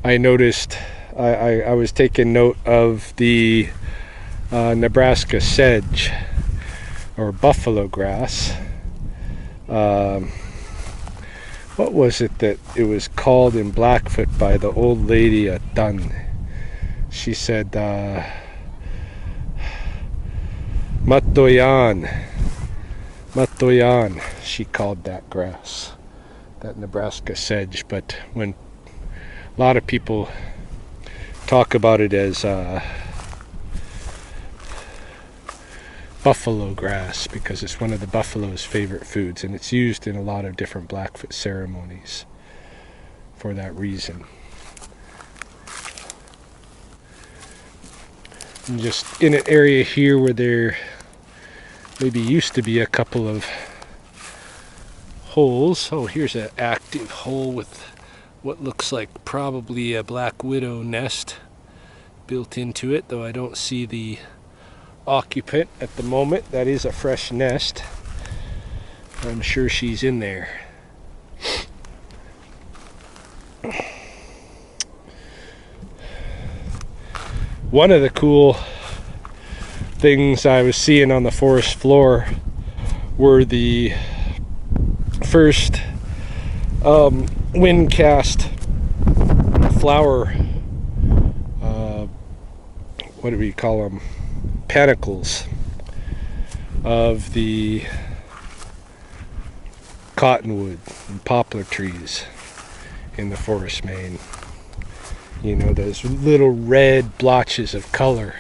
Speaker 1: I noticed, I was taking note of the Nebraska sedge, or buffalo grass. What was it that it was called in Blackfoot by the old lady at Dunn? She said, Matoyan, she called that grass, that Nebraska sedge. But when a lot of people talk about it as buffalo grass, because it's one of the buffalo's favorite foods, and it's used in a lot of different Blackfoot ceremonies for that reason. And just in an area here where there maybe used to be a couple of holes. Oh, here's an active hole with what looks like probably a black widow nest built into it, though I don't see the occupant at the moment. That is a fresh nest. I'm sure she's in there. One of the cool things I was seeing on the forest floor were the first wind cast flower, what do we call them, panicles of the cottonwood and poplar trees in the forest main. You know, those little red blotches of color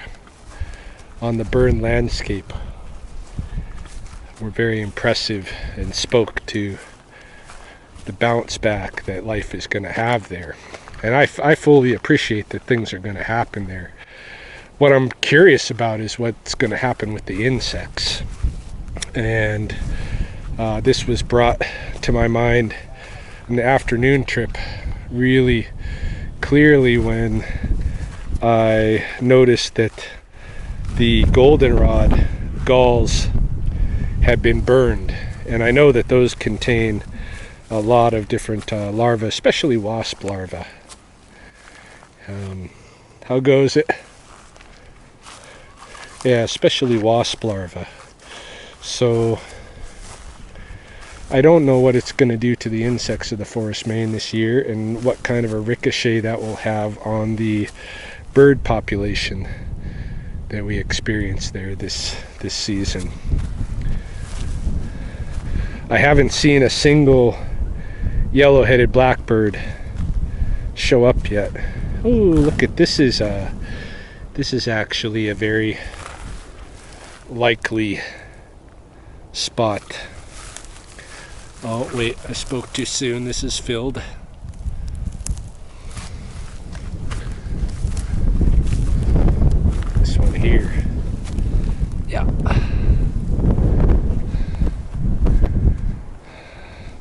Speaker 1: on the burned landscape were very impressive and spoke to the bounce back that life is going to have there. And I fully appreciate that things are going to happen there. What I'm curious about is what's going to happen with the insects. And this was brought to my mind in the afternoon trip really clearly when I noticed that the goldenrod galls had been burned. And I know that those contain a lot of different larvae, especially wasp larvae. How goes it? Yeah, especially wasp larvae. So I don't know what it's going to do to the insects of the forest main this year, and what kind of a ricochet that will have on the bird population that we experienced there this season. I haven't seen a single yellow-headed blackbird show up yet. Oh, look at this! Is actually a very likely spot. Oh wait, I spoke too soon. This is filled. This one here. Yeah.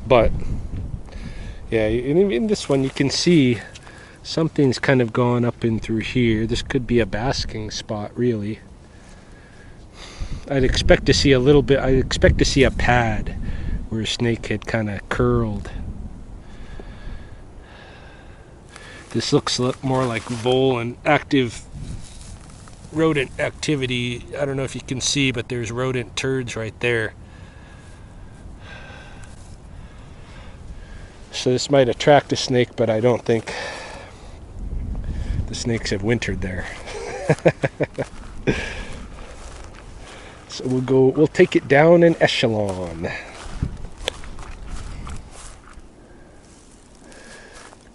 Speaker 1: But yeah, in this one you can see something's kind of gone up in through here. This could be a basking spot, really. I'd expect to see a little bit. I'd expect to see a pad where a snake had kind of curled. This looks more like vole and active rodent activity. I don't know if you can see, but there's rodent turds right there. So this might attract a snake, but I don't think the snakes have wintered there. So we'll take it down an echelon.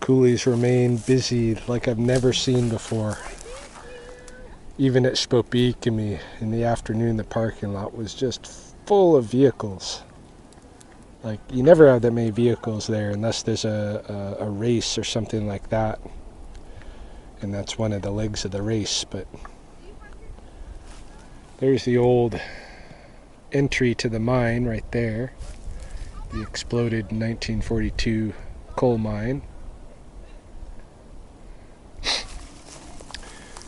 Speaker 1: Coolies remain busy like I've never seen before. Even at Spopeakemi in the afternoon, the parking lot was just full of vehicles. Like, you never have that many vehicles there unless there's a race or something like that. And that's one of the legs of the race. But there's the old entry to the mine right there. The exploded 1942 coal mine.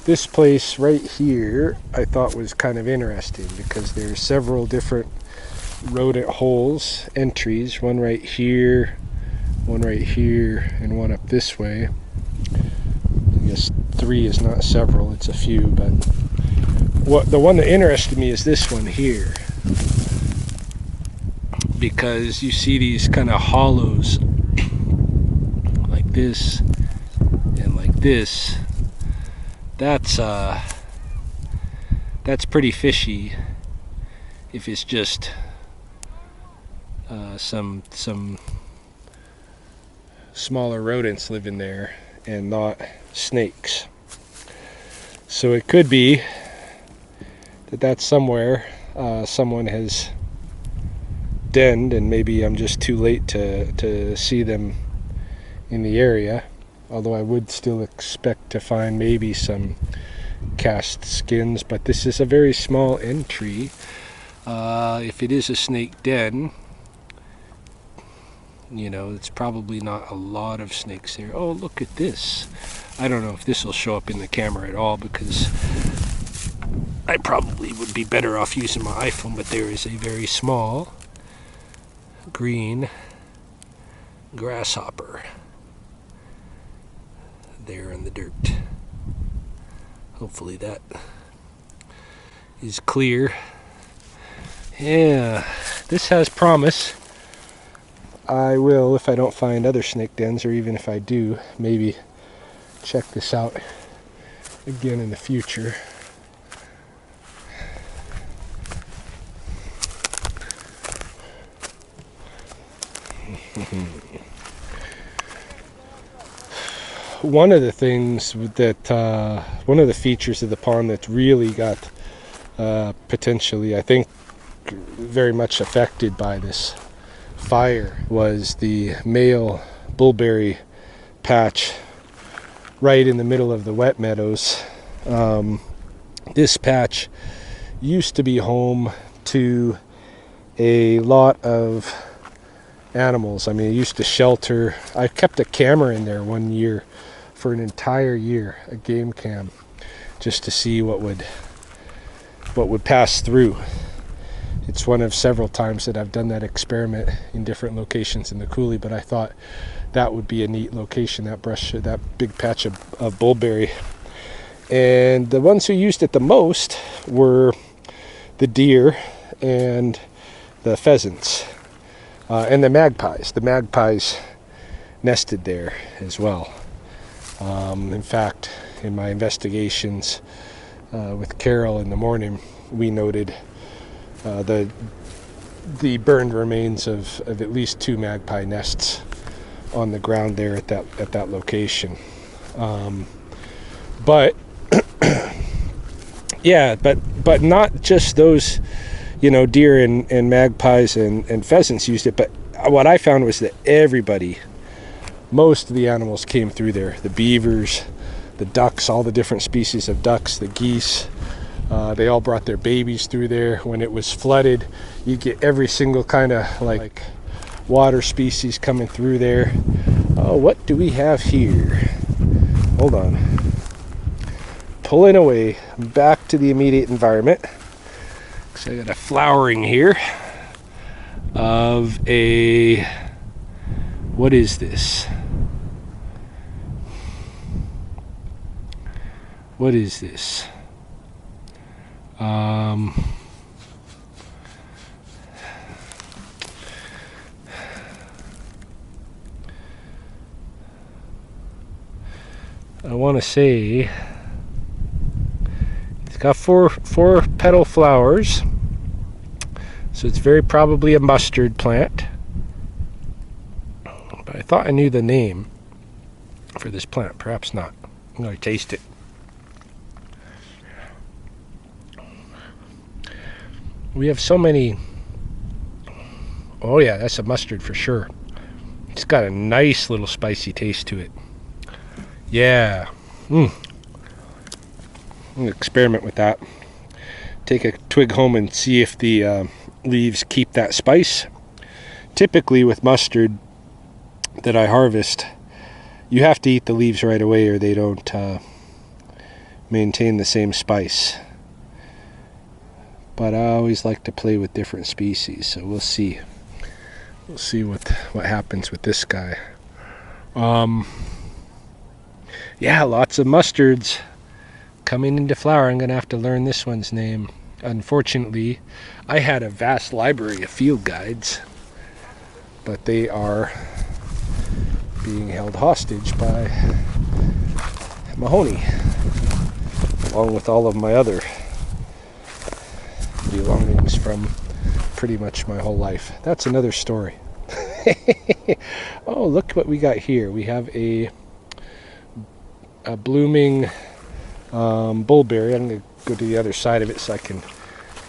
Speaker 1: This place right here I thought was kind of interesting because there's several different rodent holes, entries. One right here, one right here, and one up this way. I guess 3 is not several, it's a few, but the one that interested me is this one here, because you see these kind of hollows like this and like this. That's pretty fishy if it's just some smaller rodents living there and not snakes. So it could be that that's somewhere someone has denned, and maybe I'm just too late to see them in the area, although I would still expect to find maybe some cast skins. But this is a very small entry. If it is a snake den, you know, it's probably not a lot of snakes there. Oh, look at this. I don't know if this will show up in the camera at all, because I probably would be better off using my iPhone, but there is a very small green grasshopper there in the dirt. Hopefully that is clear. Yeah, this has promise. I will, if I don't find other snake dens, or even if I do, maybe check this out again in the future. One of the things that, one of the features of the pond that's really got potentially, I think, very much affected by this fire was the male bullberry patch right in the middle of the wet meadows. This patch used to be home to a lot of animals. I mean, it used to shelter. I kept a camera in there one year for an entire year, a game cam, just to see what would pass through. It's one of several times that I've done that experiment in different locations in the coulee, but I thought that would be a neat location, that big patch of bullberry. And the ones who used it the most were the deer and the pheasants, and the magpies. The magpies nested there as well. In fact, in my investigations with Carol in the morning, we noted the burned remains of at least 2 magpie nests on the ground there at that location. But yeah, but not just those, you know, deer and magpies and pheasants used it, but what I found was that most of the animals came through there. The beavers, the ducks, all the different species of ducks, the geese, they all brought their babies through there. When it was flooded, you get every single kind of like water species coming through there. Oh, what do we have here? Hold on. Pulling away back to the immediate environment. So I got a flowering here of a, what is this? What is this? I want to say it's got four petal flowers, so it's very probably a mustard plant. But I thought I knew the name for this plant. Perhaps not. I'm going to taste it. We have so many. Oh yeah, that's a mustard for sure. It's got a nice little spicy taste to it. Yeah. I'm gonna experiment with that. Take a twig home and see if the leaves keep that spice. Typically with mustard that I harvest, you have to eat the leaves right away or they don't maintain the same spice. But I always like to play with different species, so we'll see. We'll see what happens with this guy. Yeah, lots of mustards coming into flower. I'm going to have to learn this one's name. Unfortunately, I had a vast library of field guides, but they are being held hostage by Mahoney, along with all of my other belongings from pretty much my whole life. That's another story. Oh, look what we got here. We have a blooming bullberry. I'm going to go to the other side of it so I can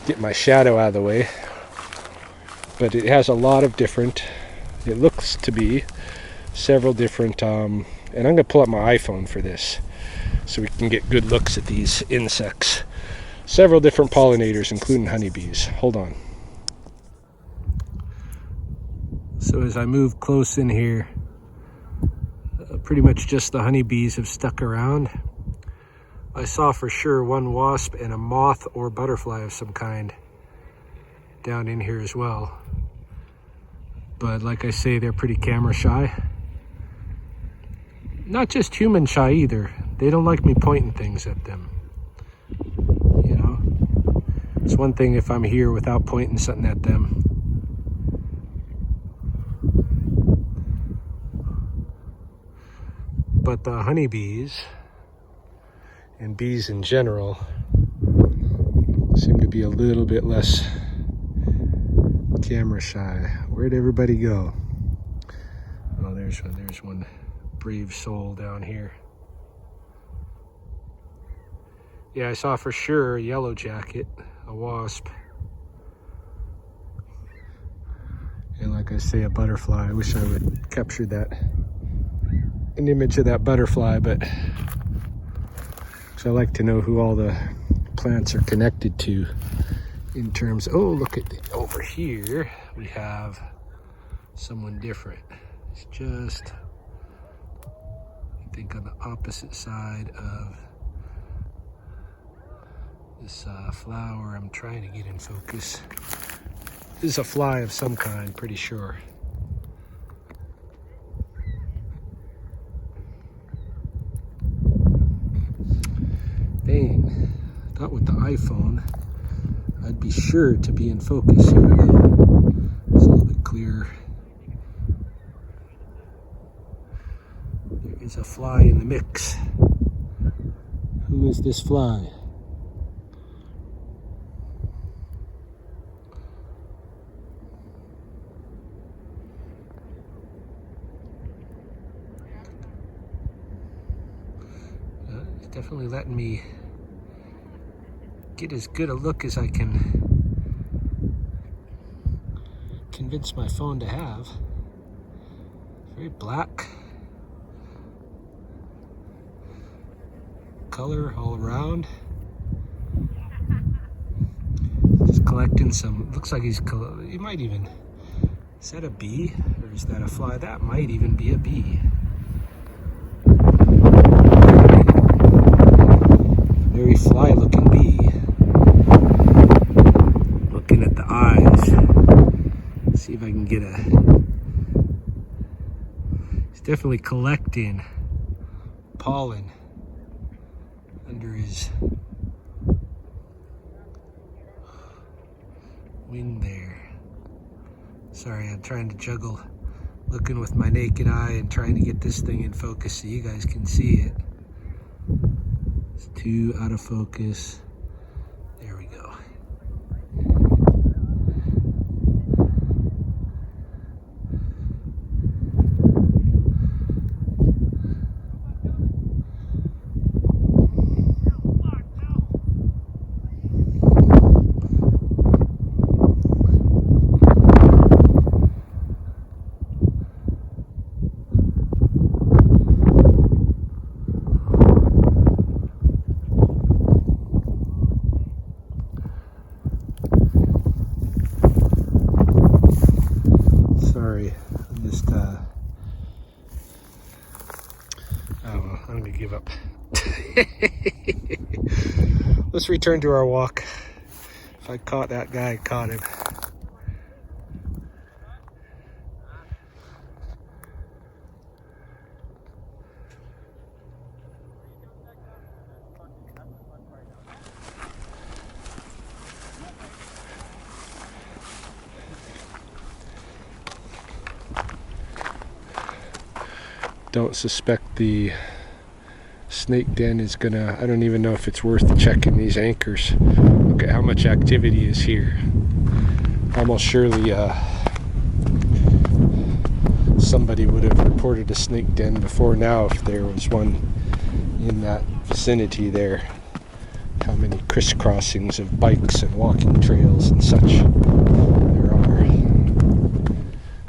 Speaker 1: get my shadow out of the way. But it has a lot of different, it looks to be several different, and I'm going to pull up my iPhone for this so we can get good looks at these insects. Several different pollinators, including honeybees. Hold on. So as I move close in here, pretty much just the honeybees have stuck around. I saw for sure one wasp and a moth or butterfly of some kind down in here as well. But like I say, they're pretty camera shy. Not just human shy either. They don't like me pointing things at them. You know? It's one thing if I'm here without pointing something at them. But the honeybees and bees in general seem to be a little bit less camera shy. Where'd everybody go? Oh, there's one brave soul down here. Yeah, I saw for sure a yellow jacket, a wasp. And like I say, a butterfly. I wish I would capture that, an image of that butterfly, but so I like to know who all the plants are connected to in terms, oh, look at the, over here, we have someone different. It's just, I think on the opposite side of this flower I'm trying to get in focus. This is a fly of some kind, pretty sure. Dang, thought with the iPhone I'd be sure to be in focus. Here we go. It's a little bit clearer. There is a fly in the mix. Who is this fly? It's definitely letting me get as good a look as I can convince my phone to have. Very black color all around. Just collecting some, looks like he might even, is that a bee or is that a fly? That might even be a bee. Very fly looking bee. Looking at the eyes. See if I can get a, he's definitely collecting pollen under his wing there. Sorry, I'm trying to juggle looking with my naked eye and trying to get this thing in focus so you guys can see it. It's too out of focus. There we go. Sorry, I'm just, I'm gonna give up. Let's return to our walk. If I caught that guy, I caught him. don't suspect the snake den is gonna, I don't even know if it's worth checking these anchors. Look at how much activity is here. Almost surely somebody would have reported a snake den before now if there was one in that vicinity there. How many crisscrossings of bikes and walking trails and such there are.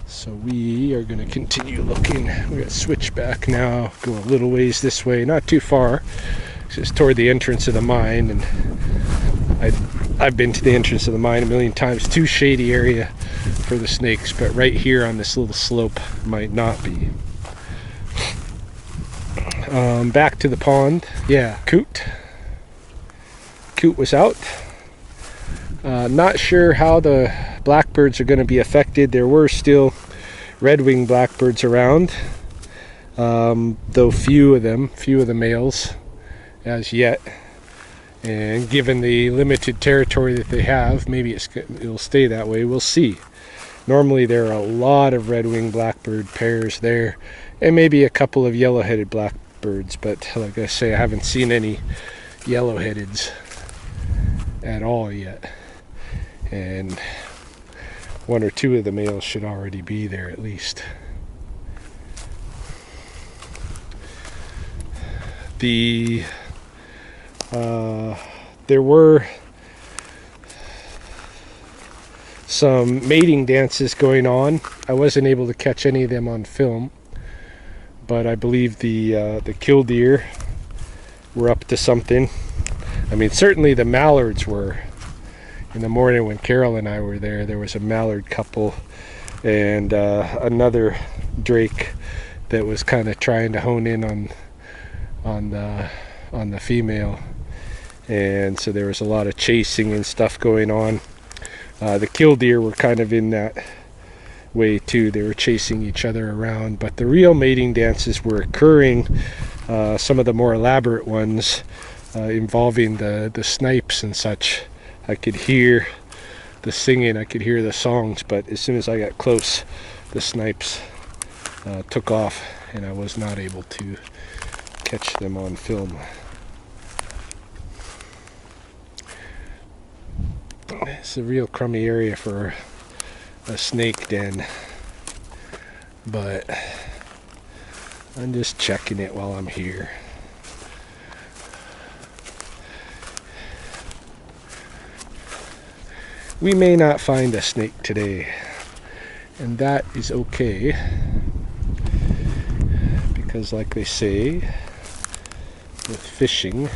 Speaker 1: So we are going to continue looking. We got to switch back now, go a little ways this way, not too far, just toward the entrance of the mine. And I've been to the entrance of the mine a million times. Too shady area for the snakes, but right here on this little slope might not be. Back to the pond. Yeah, coot was out. Not sure how the blackbirds are going to be affected. There were still red-winged blackbirds around, though few of the males as yet. And given the limited territory that they have, maybe it'll stay that way. We'll see. Normally there are a lot of red-winged blackbird pairs there, and maybe a couple of yellow-headed blackbirds, but like I say, I haven't seen any yellow-headeds at all yet. And one or two of the males should already be there at least. There were some mating dances going on. I wasn't able to catch any of them on film, but I believe the killdeer were up to something. I mean, certainly the mallards were. In the morning when Carol and I were there was a mallard couple and another drake that was kind of trying to hone in on the female, and so there was a lot of chasing and stuff going on. The killdeer were kind of in that way too. They were chasing each other around, but the real mating dances were occurring. Some of the more elaborate ones involving the snipes and such. I could hear the singing, I could hear the songs, but as soon as I got close, the snipes took off and I was not able to catch them on film. It's a real crummy area for a snake den, but I'm just checking it while I'm here. We may not find a snake today, and that is okay, because like they say, with fishing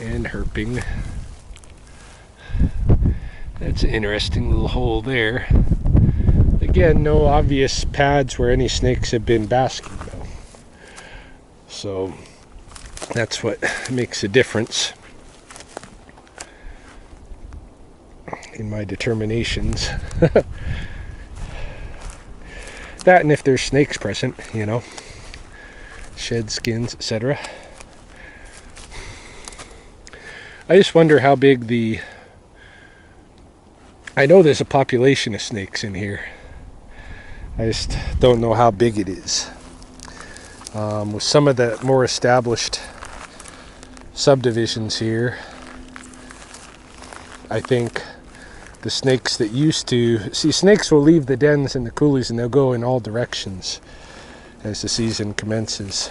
Speaker 1: and herping, that's an interesting little hole there. Again, no obvious pads where any snakes have been basking though, so that's what makes a difference in my determinations. That, and if there's snakes present, you know, shed skins, etc. I just wonder how big I know there's a population of snakes in here. I just don't know how big it is. With some of the more established subdivisions here, I think the snakes that used to... See, snakes will leave the dens and the coulees and they'll go in all directions as the season commences.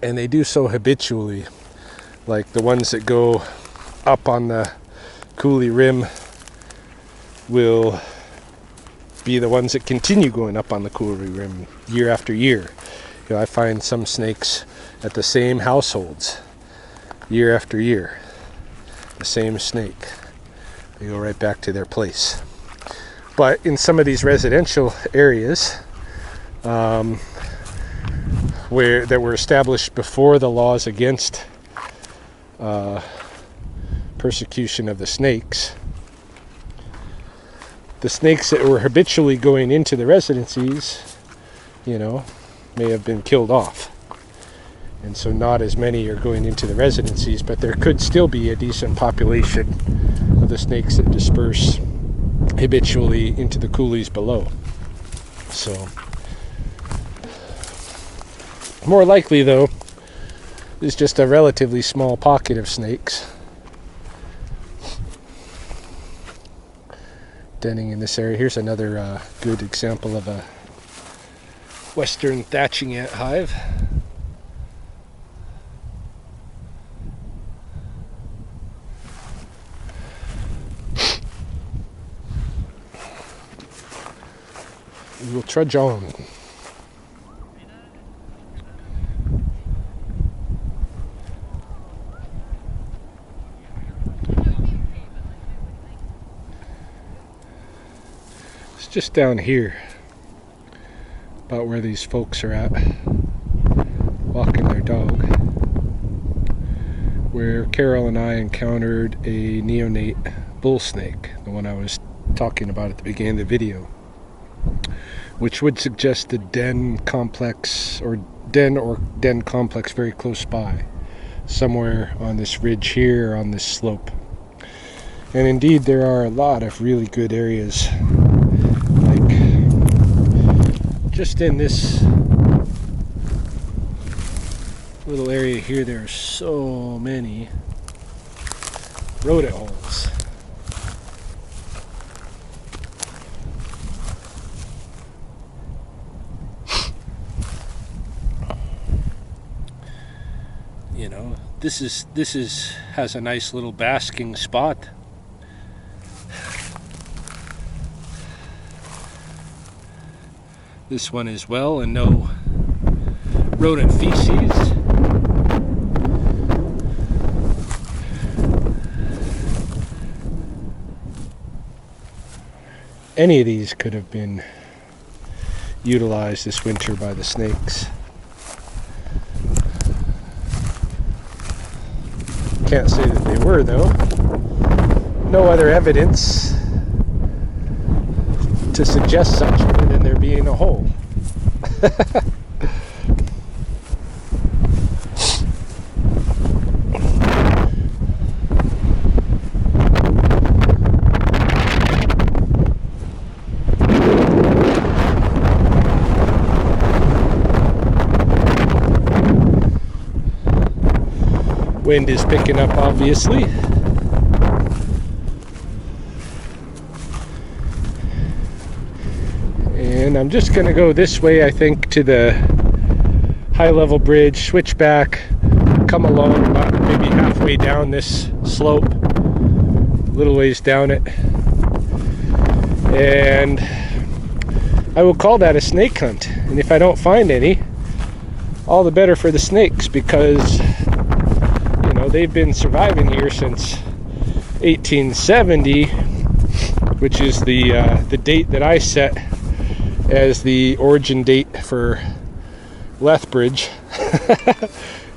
Speaker 1: And they do so habitually. Like the ones that go up on the coulee rim will be the ones that continue going up on the coulee rim year after year. You know, I find some snakes at the same households year after year. The same snake. They go right back to their place. But in some of these residential areas where that were established before the laws against persecution of the snakes that were habitually going into the residencies, you know, may have been killed off. And so not as many are going into the residencies, but there could still be a decent population of the snakes that disperse habitually into the coulees below. So More likely, though, is just a relatively small pocket of snakes denning in this area. Here's another good example of a western thatching ant hive. We will trudge on. It's just down here, about where these folks are at, walking their dog, where Carol and I encountered a neonate bull snake, the one I was talking about at the beginning of the video, which would suggest a den complex or den complex very close by, somewhere on this ridge here, on this slope. And indeed, there are a lot of really good areas, like just in this little area here. There are so many rodent holes. You know, this has a nice little basking spot. This one as well, and no rodent feces. Any of these could have been utilized this winter by the snakes. Can't say that they were, though. No other evidence to suggest such other than there being a hole. Wind is picking up, obviously. And I'm just going to go this way, I think, to the high level bridge, switch back, come along about maybe halfway down this slope, a little ways down it. And I will call that a snake hunt. And if I don't find any, all the better for the snakes, because they've been surviving here since 1870, which is the date that I set as the origin date for Lethbridge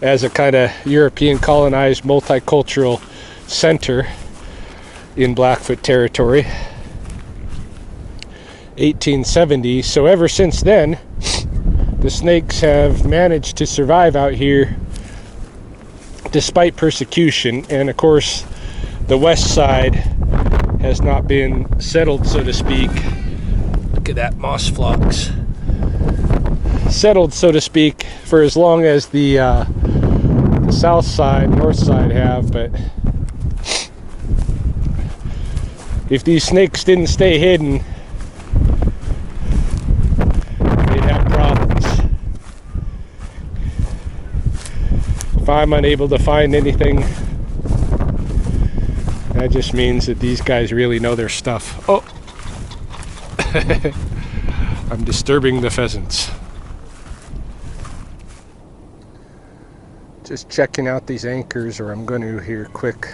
Speaker 1: as a kind of European colonized multicultural center in Blackfoot territory. 1870. So ever since then, the snakes have managed to survive out here despite persecution. And of course, the west side has not been settled, so to speak. Look at that moss phlox. Settled, so to speak, for as long as the south side, north side have. But if these snakes didn't stay hidden, they'd have problems. If I'm unable to find anything, that just means that these guys really know their stuff. Oh! I'm disturbing the pheasants. Just checking out these anchors, or I'm going to here quick.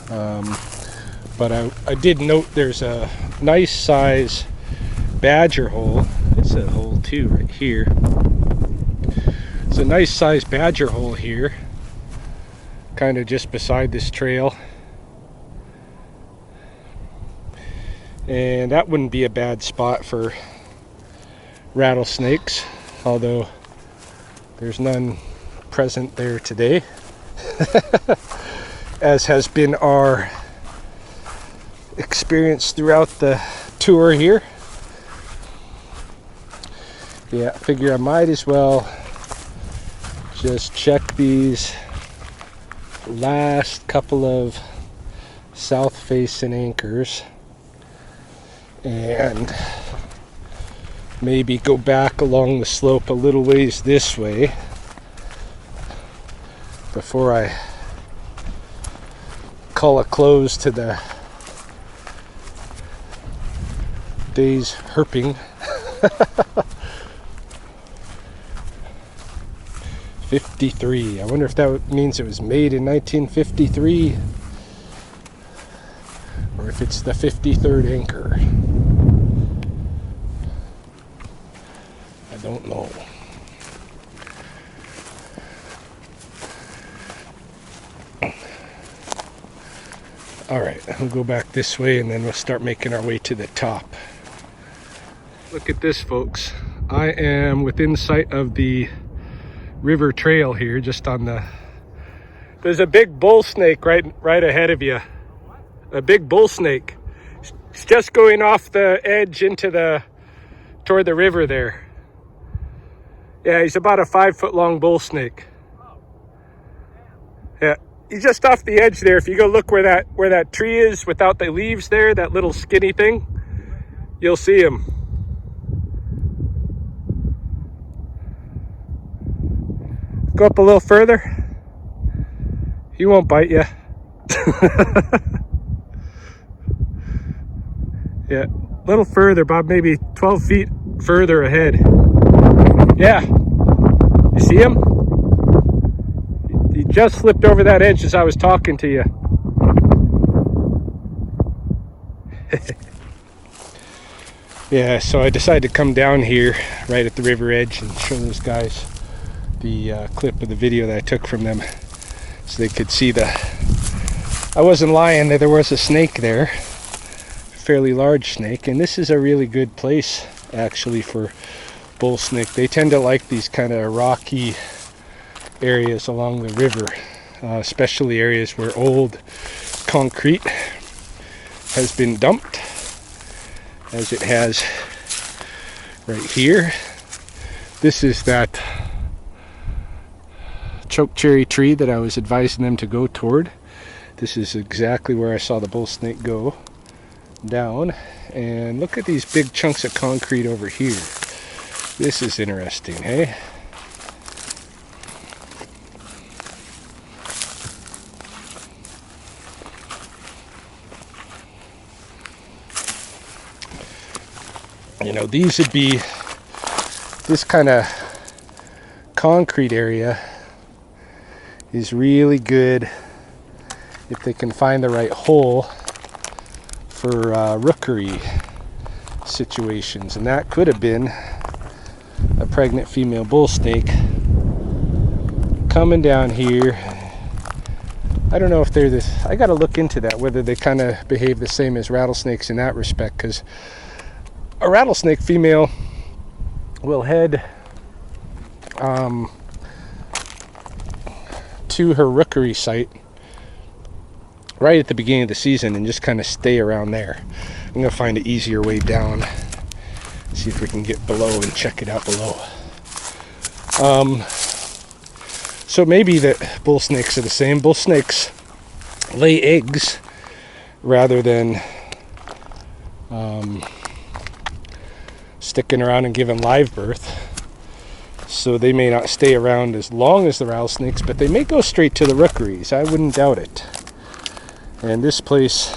Speaker 1: But I did note there's a nice size badger hole. It's a hole too right here. It's a nice size badger hole here, kind of just beside this trail. And that wouldn't be a bad spot for rattlesnakes, although there's none present there today, as has been our experience throughout the tour here. Yeah, I figure I might as well just check these last couple of south facing anchors and maybe go back along the slope a little ways this way before I call a close to the day's herping. 53. I wonder if that means it was made in 1953 or if it's the 53rd anchor. I don't know. Alright, we'll go back this way and then we'll start making our way to the top. Look at this, folks. I am within sight of the river trail here, just on the... There's a big bull snake right ahead of you. A big bull snake. It's just going off the edge toward the river there. Yeah, he's about a 5-foot long bull snake. Yeah, he's just off the edge there. If you go look where that tree is without the leaves there, that little skinny thing, you'll see him. Go up a little further. He won't bite you. Yeah, a little further, about maybe 12 feet further ahead. Yeah, you see him? He just slipped over that edge as I was talking to you. Yeah, so I decided to come down here right at the river edge and show those guys the clip of the video that I took from them so they could see I wasn't lying, there was a snake there, a fairly large snake, and this is a really good place actually for bull snake. They tend to like these kind of rocky areas along the river, especially areas where old concrete has been dumped, as it has right here. This is that choke cherry tree that I was advising them to go toward. This is exactly where I saw the bull snake go down. And look at these big chunks of concrete over here. This is interesting, hey? You know, these would be, this kind of concrete area is really good if they can find the right hole for rookery situations, and that could have been a pregnant female bull snake coming down here. I don't know if they're this, I gotta look into that, whether they kind of behave the same as rattlesnakes in that respect, because a rattlesnake female will head to her rookery site right at the beginning of the season and just kind of stay around there. I'm gonna find an easier way down, see if we can get below and check it out below. So maybe that bull snakes are the same. Bull snakes lay eggs rather than sticking around and giving live birth. So they may not stay around as long as the rattlesnakes, but they may go straight to the rookeries. I wouldn't doubt it. And this place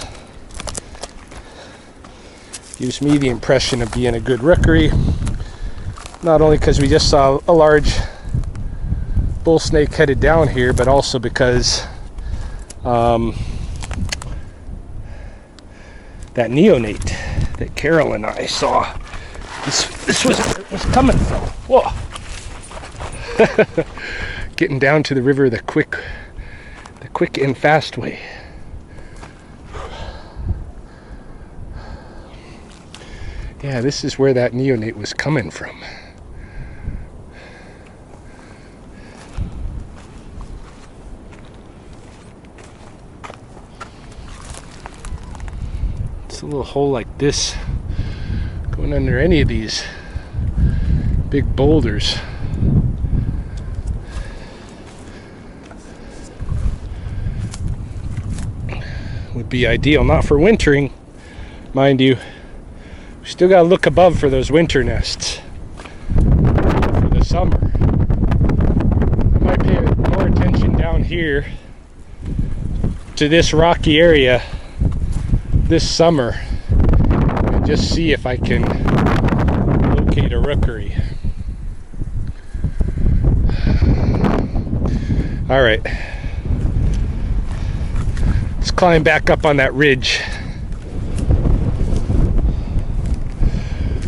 Speaker 1: gives me the impression of being a good rookery. Not only because we just saw a large bull snake headed down here, but also because that neonate that Carol and I saw, this was where it was coming from. Whoa. Getting down to the river the quick and fast way. Yeah, this is where that neonate was coming from. It's a little hole like this going under any of these big boulders. would be ideal. Not for wintering, mind you. We still gotta look above for those winter nests. For the summer, I might pay more attention down here to this rocky area this summer and just see if I can locate a rookery. All right, let's climb back up on that ridge.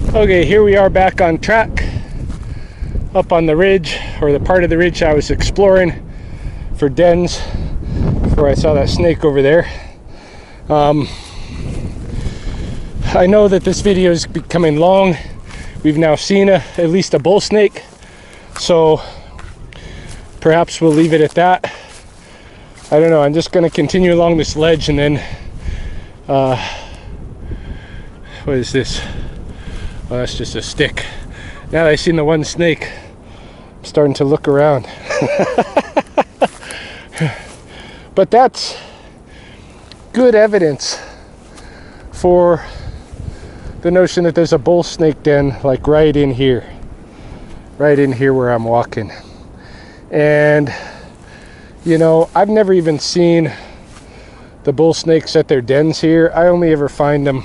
Speaker 1: Okay, here we are back on track, up on the ridge, or the part of the ridge I was exploring for dens before I saw that snake over there. I know that this video is becoming long. We've now seen at least a bull snake, so perhaps we'll leave it at that. I don't know, I'm just going to continue along this ledge and then what is this? Oh, that's just a stick. Now that I've seen the one snake, I'm starting to look around. But that's good evidence for the notion that there's a bull snake den, like right in here where I'm walking. And you know, I've never even seen the bull snakes at their dens here. I only ever find them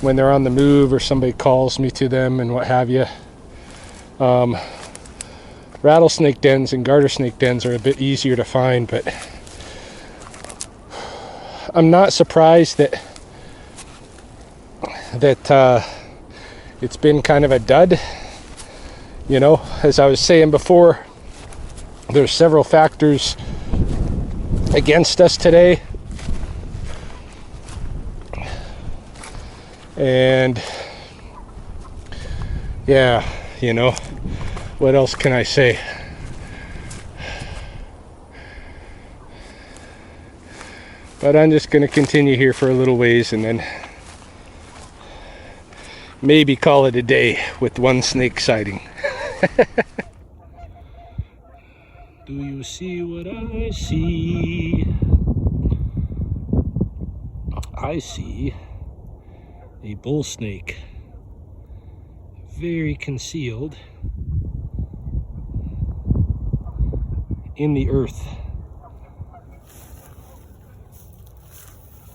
Speaker 1: when they're on the move or somebody calls me to them and what have you. Rattlesnake dens and garter snake dens are a bit easier to find, but I'm not surprised that it's been kind of a dud. You know, as I was saying before, there's several factors against us today, and yeah, you know, what else can I say? But I'm just going to continue here for a little ways and then maybe call it a day with one snake sighting. Do you see what I see? I see a bull snake, very concealed in the earth.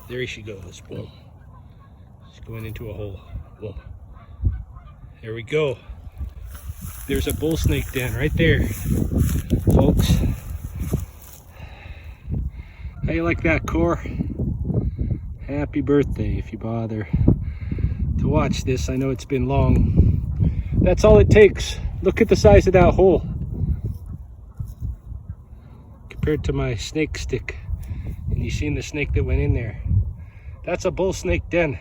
Speaker 1: There she goes. Boom. She's going into a hole. Boom. There we go. There's a bull snake den right there, folks. How you like that, Core? Happy birthday if you bother to watch this. I know it's been long. That's all it takes. Look at the size of that hole compared to my snake stick. And you seen the snake that went in there. That's a bull snake den.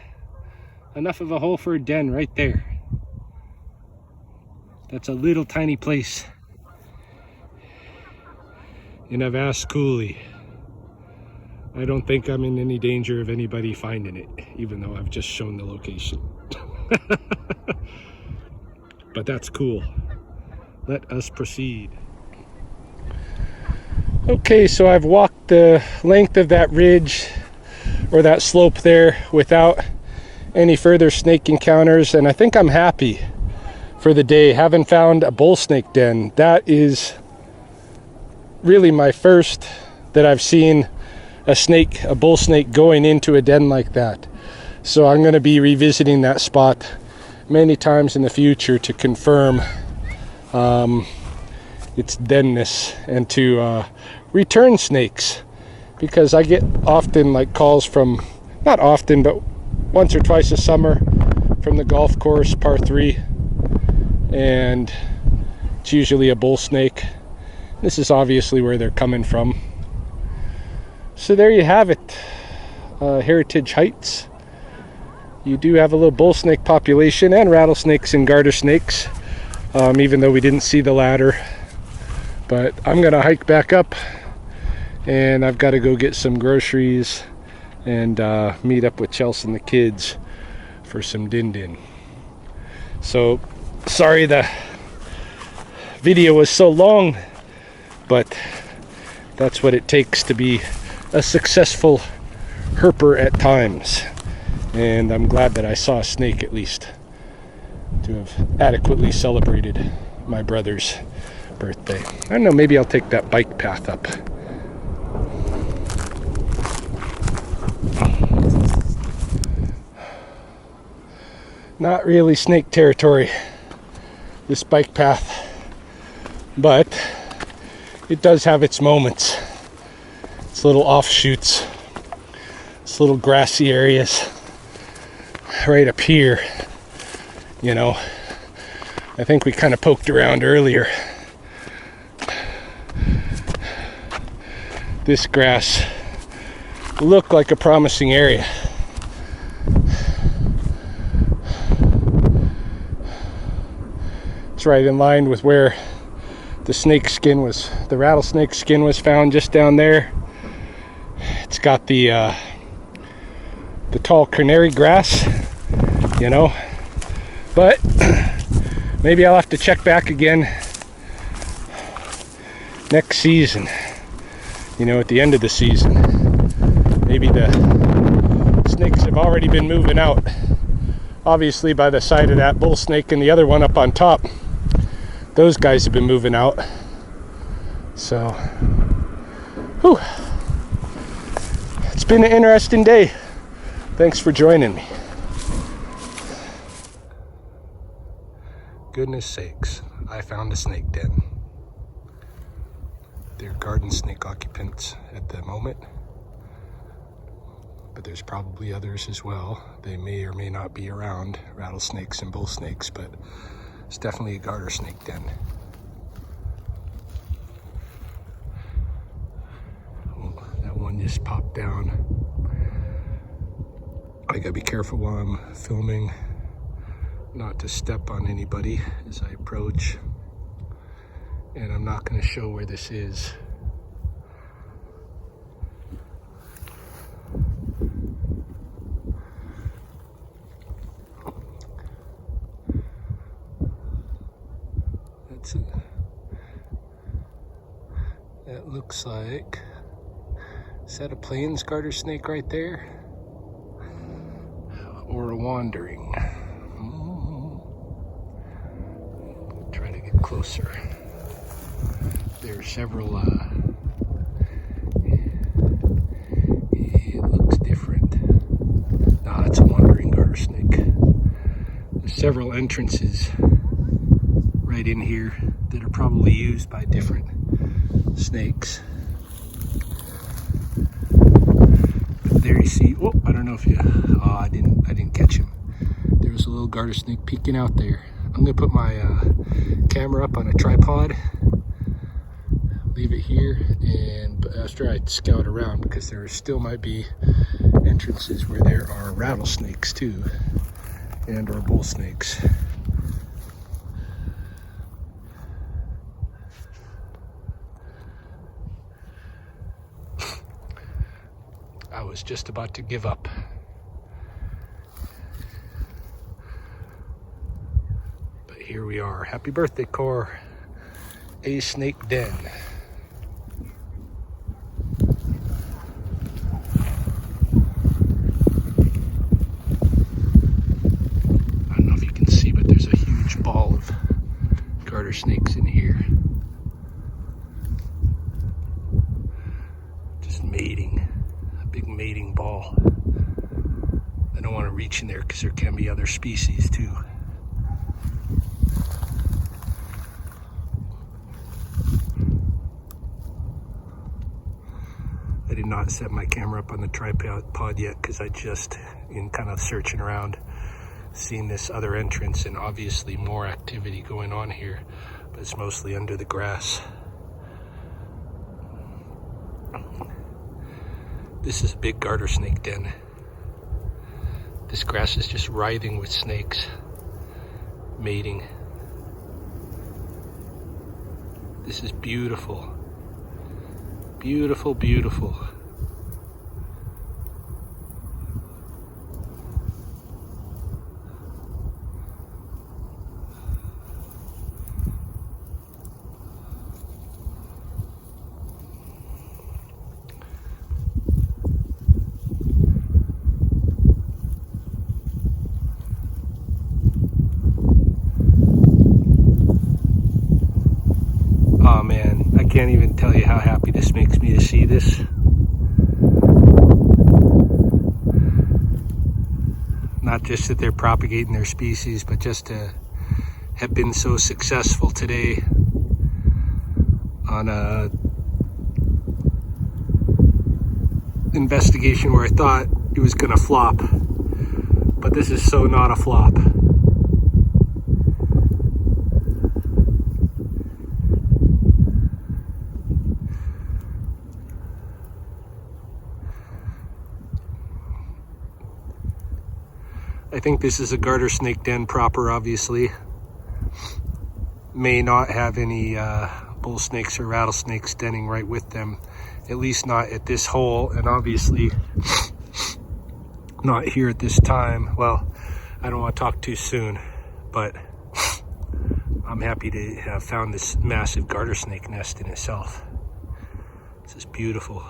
Speaker 1: Enough of a hole for a den right there. That's a little tiny place in Avascooly. I don't think I'm in any danger of anybody finding it, even though I've just shown the location. But that's cool. Let us proceed. Okay, so I've walked the length of that ridge or that slope there without any further snake encounters, and I think I'm happy for the day. Haven't found a bull snake den. That is really my first that I've seen a bull snake going into a den like that. So I'm going to be revisiting that spot many times in the future to confirm its denness and to return snakes, because I get often like calls from, not often, but once or twice a summer from the golf course, par 3, and it's usually a bull snake. This is obviously where they're coming from. So there you have it, Heritage Heights. You do have a little bull snake population and rattlesnakes and garter snakes, even though we didn't see the latter. But I'm gonna hike back up, and I've got to go get some groceries and meet up with Chelsea and the kids for some din-din. So sorry the video was so long, but that's what it takes to be a successful herper at times. And I'm glad that I saw a snake at least to have adequately celebrated my brother's birthday. I don't know, maybe I'll take that bike path up. Not really snake territory, this bike path, but it does have its moments. It's little offshoots, it's little grassy areas right up here. You know, I think we kind of poked around earlier. This grass looked like a promising area. It's right in line with where the rattlesnake skin was found, just down there. It's got the tall canary grass, you know, but maybe I'll have to check back again next season, you know, at the end of the season. Maybe the snakes have already been moving out, obviously by the side of that bull snake and the other one up on top. Those guys have been moving out. So, whew. It's been an interesting day. Thanks for joining me. Goodness sakes, I found a snake den. They're garden snake occupants at the moment, but there's probably others as well. They may or may not be around, rattlesnakes and bull snakes, but it's definitely a garter snake den. Oh, that one just popped down. I gotta be careful while I'm filming not to step on anybody as I approach. And I'm not gonna show where this is. That looks like, is that a plains garter snake right there? Or a wandering? Try to get closer. There are several, it looks different. No, it's a wandering garter snake. There's several entrances right in here that are probably used by different snakes. But there you see, oh, I don't know if you, oh, I didn't catch him. There was a little garter snake peeking out there. I'm gonna put my camera up on a tripod, leave it here, and after I scout around, because there still might be entrances where there are rattlesnakes too, and or bull snakes. I was just about to give up. But here we are. Happy birthday, Core. A snake den. I don't know if you can see, but there's a huge ball of garter snakes in here. Just mating. Big mating ball. I don't want to reach in there because there can be other species too. I did not set my camera up on the tripod yet because I just, in kind of searching around, seen this other entrance and obviously more activity going on here, but it's mostly under the grass. This is a big garter snake den. This grass is just writhing with snakes mating. This is beautiful. Beautiful, beautiful. this. Not just that they're propagating their species, but just to have been so successful today on a investigation where I thought it was gonna flop, but this is so not a flop. I think this is a garter snake den proper, obviously. May not have any bull snakes or rattlesnakes denning right with them, at least not at this hole, and obviously not here at this time. Well, I don't want to talk too soon, but I'm happy to have found this massive garter snake nest in itself. This is beautiful.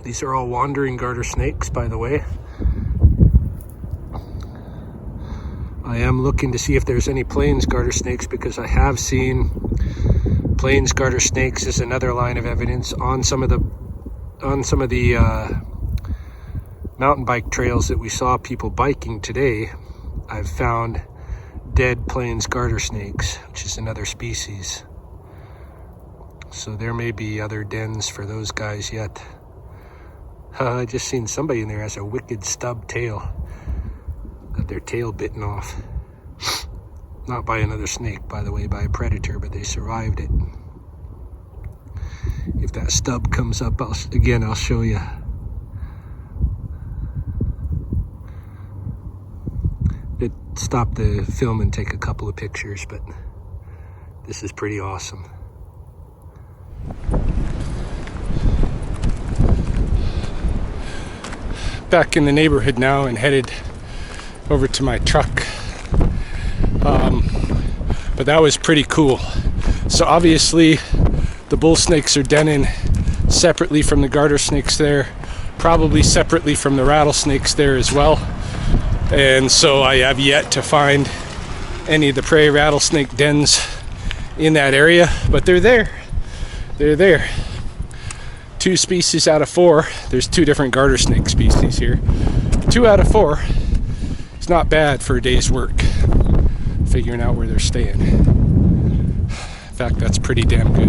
Speaker 1: These are all wandering garter snakes, by the way. I am looking to see if there's any plains garter snakes, because I have seen plains garter snakes as another line of evidence on some of the mountain bike trails that we saw people biking today. I've found dead plains garter snakes, which is another species. So there may be other dens for those guys yet. I just seen somebody in there has a wicked stub tail. Got their tail bitten off. Not by another snake, by the way, by a predator, but they survived it. If that stub comes up, I'll show you. It stopped the film and take a couple of pictures, but this is pretty awesome. Back in the neighborhood now and headed over to my truck. But that was pretty cool. So obviously the bull snakes are denning separately from the garter snakes there, probably separately from the rattlesnakes there as well. And so I have yet to find any of the prairie rattlesnake dens in that area, but they're there. They're there. 2 species out of 4. There's 2 different garter snake species here. 2 out of 4. It's not bad for a day's work figuring out where they're staying. In fact, that's pretty damn good.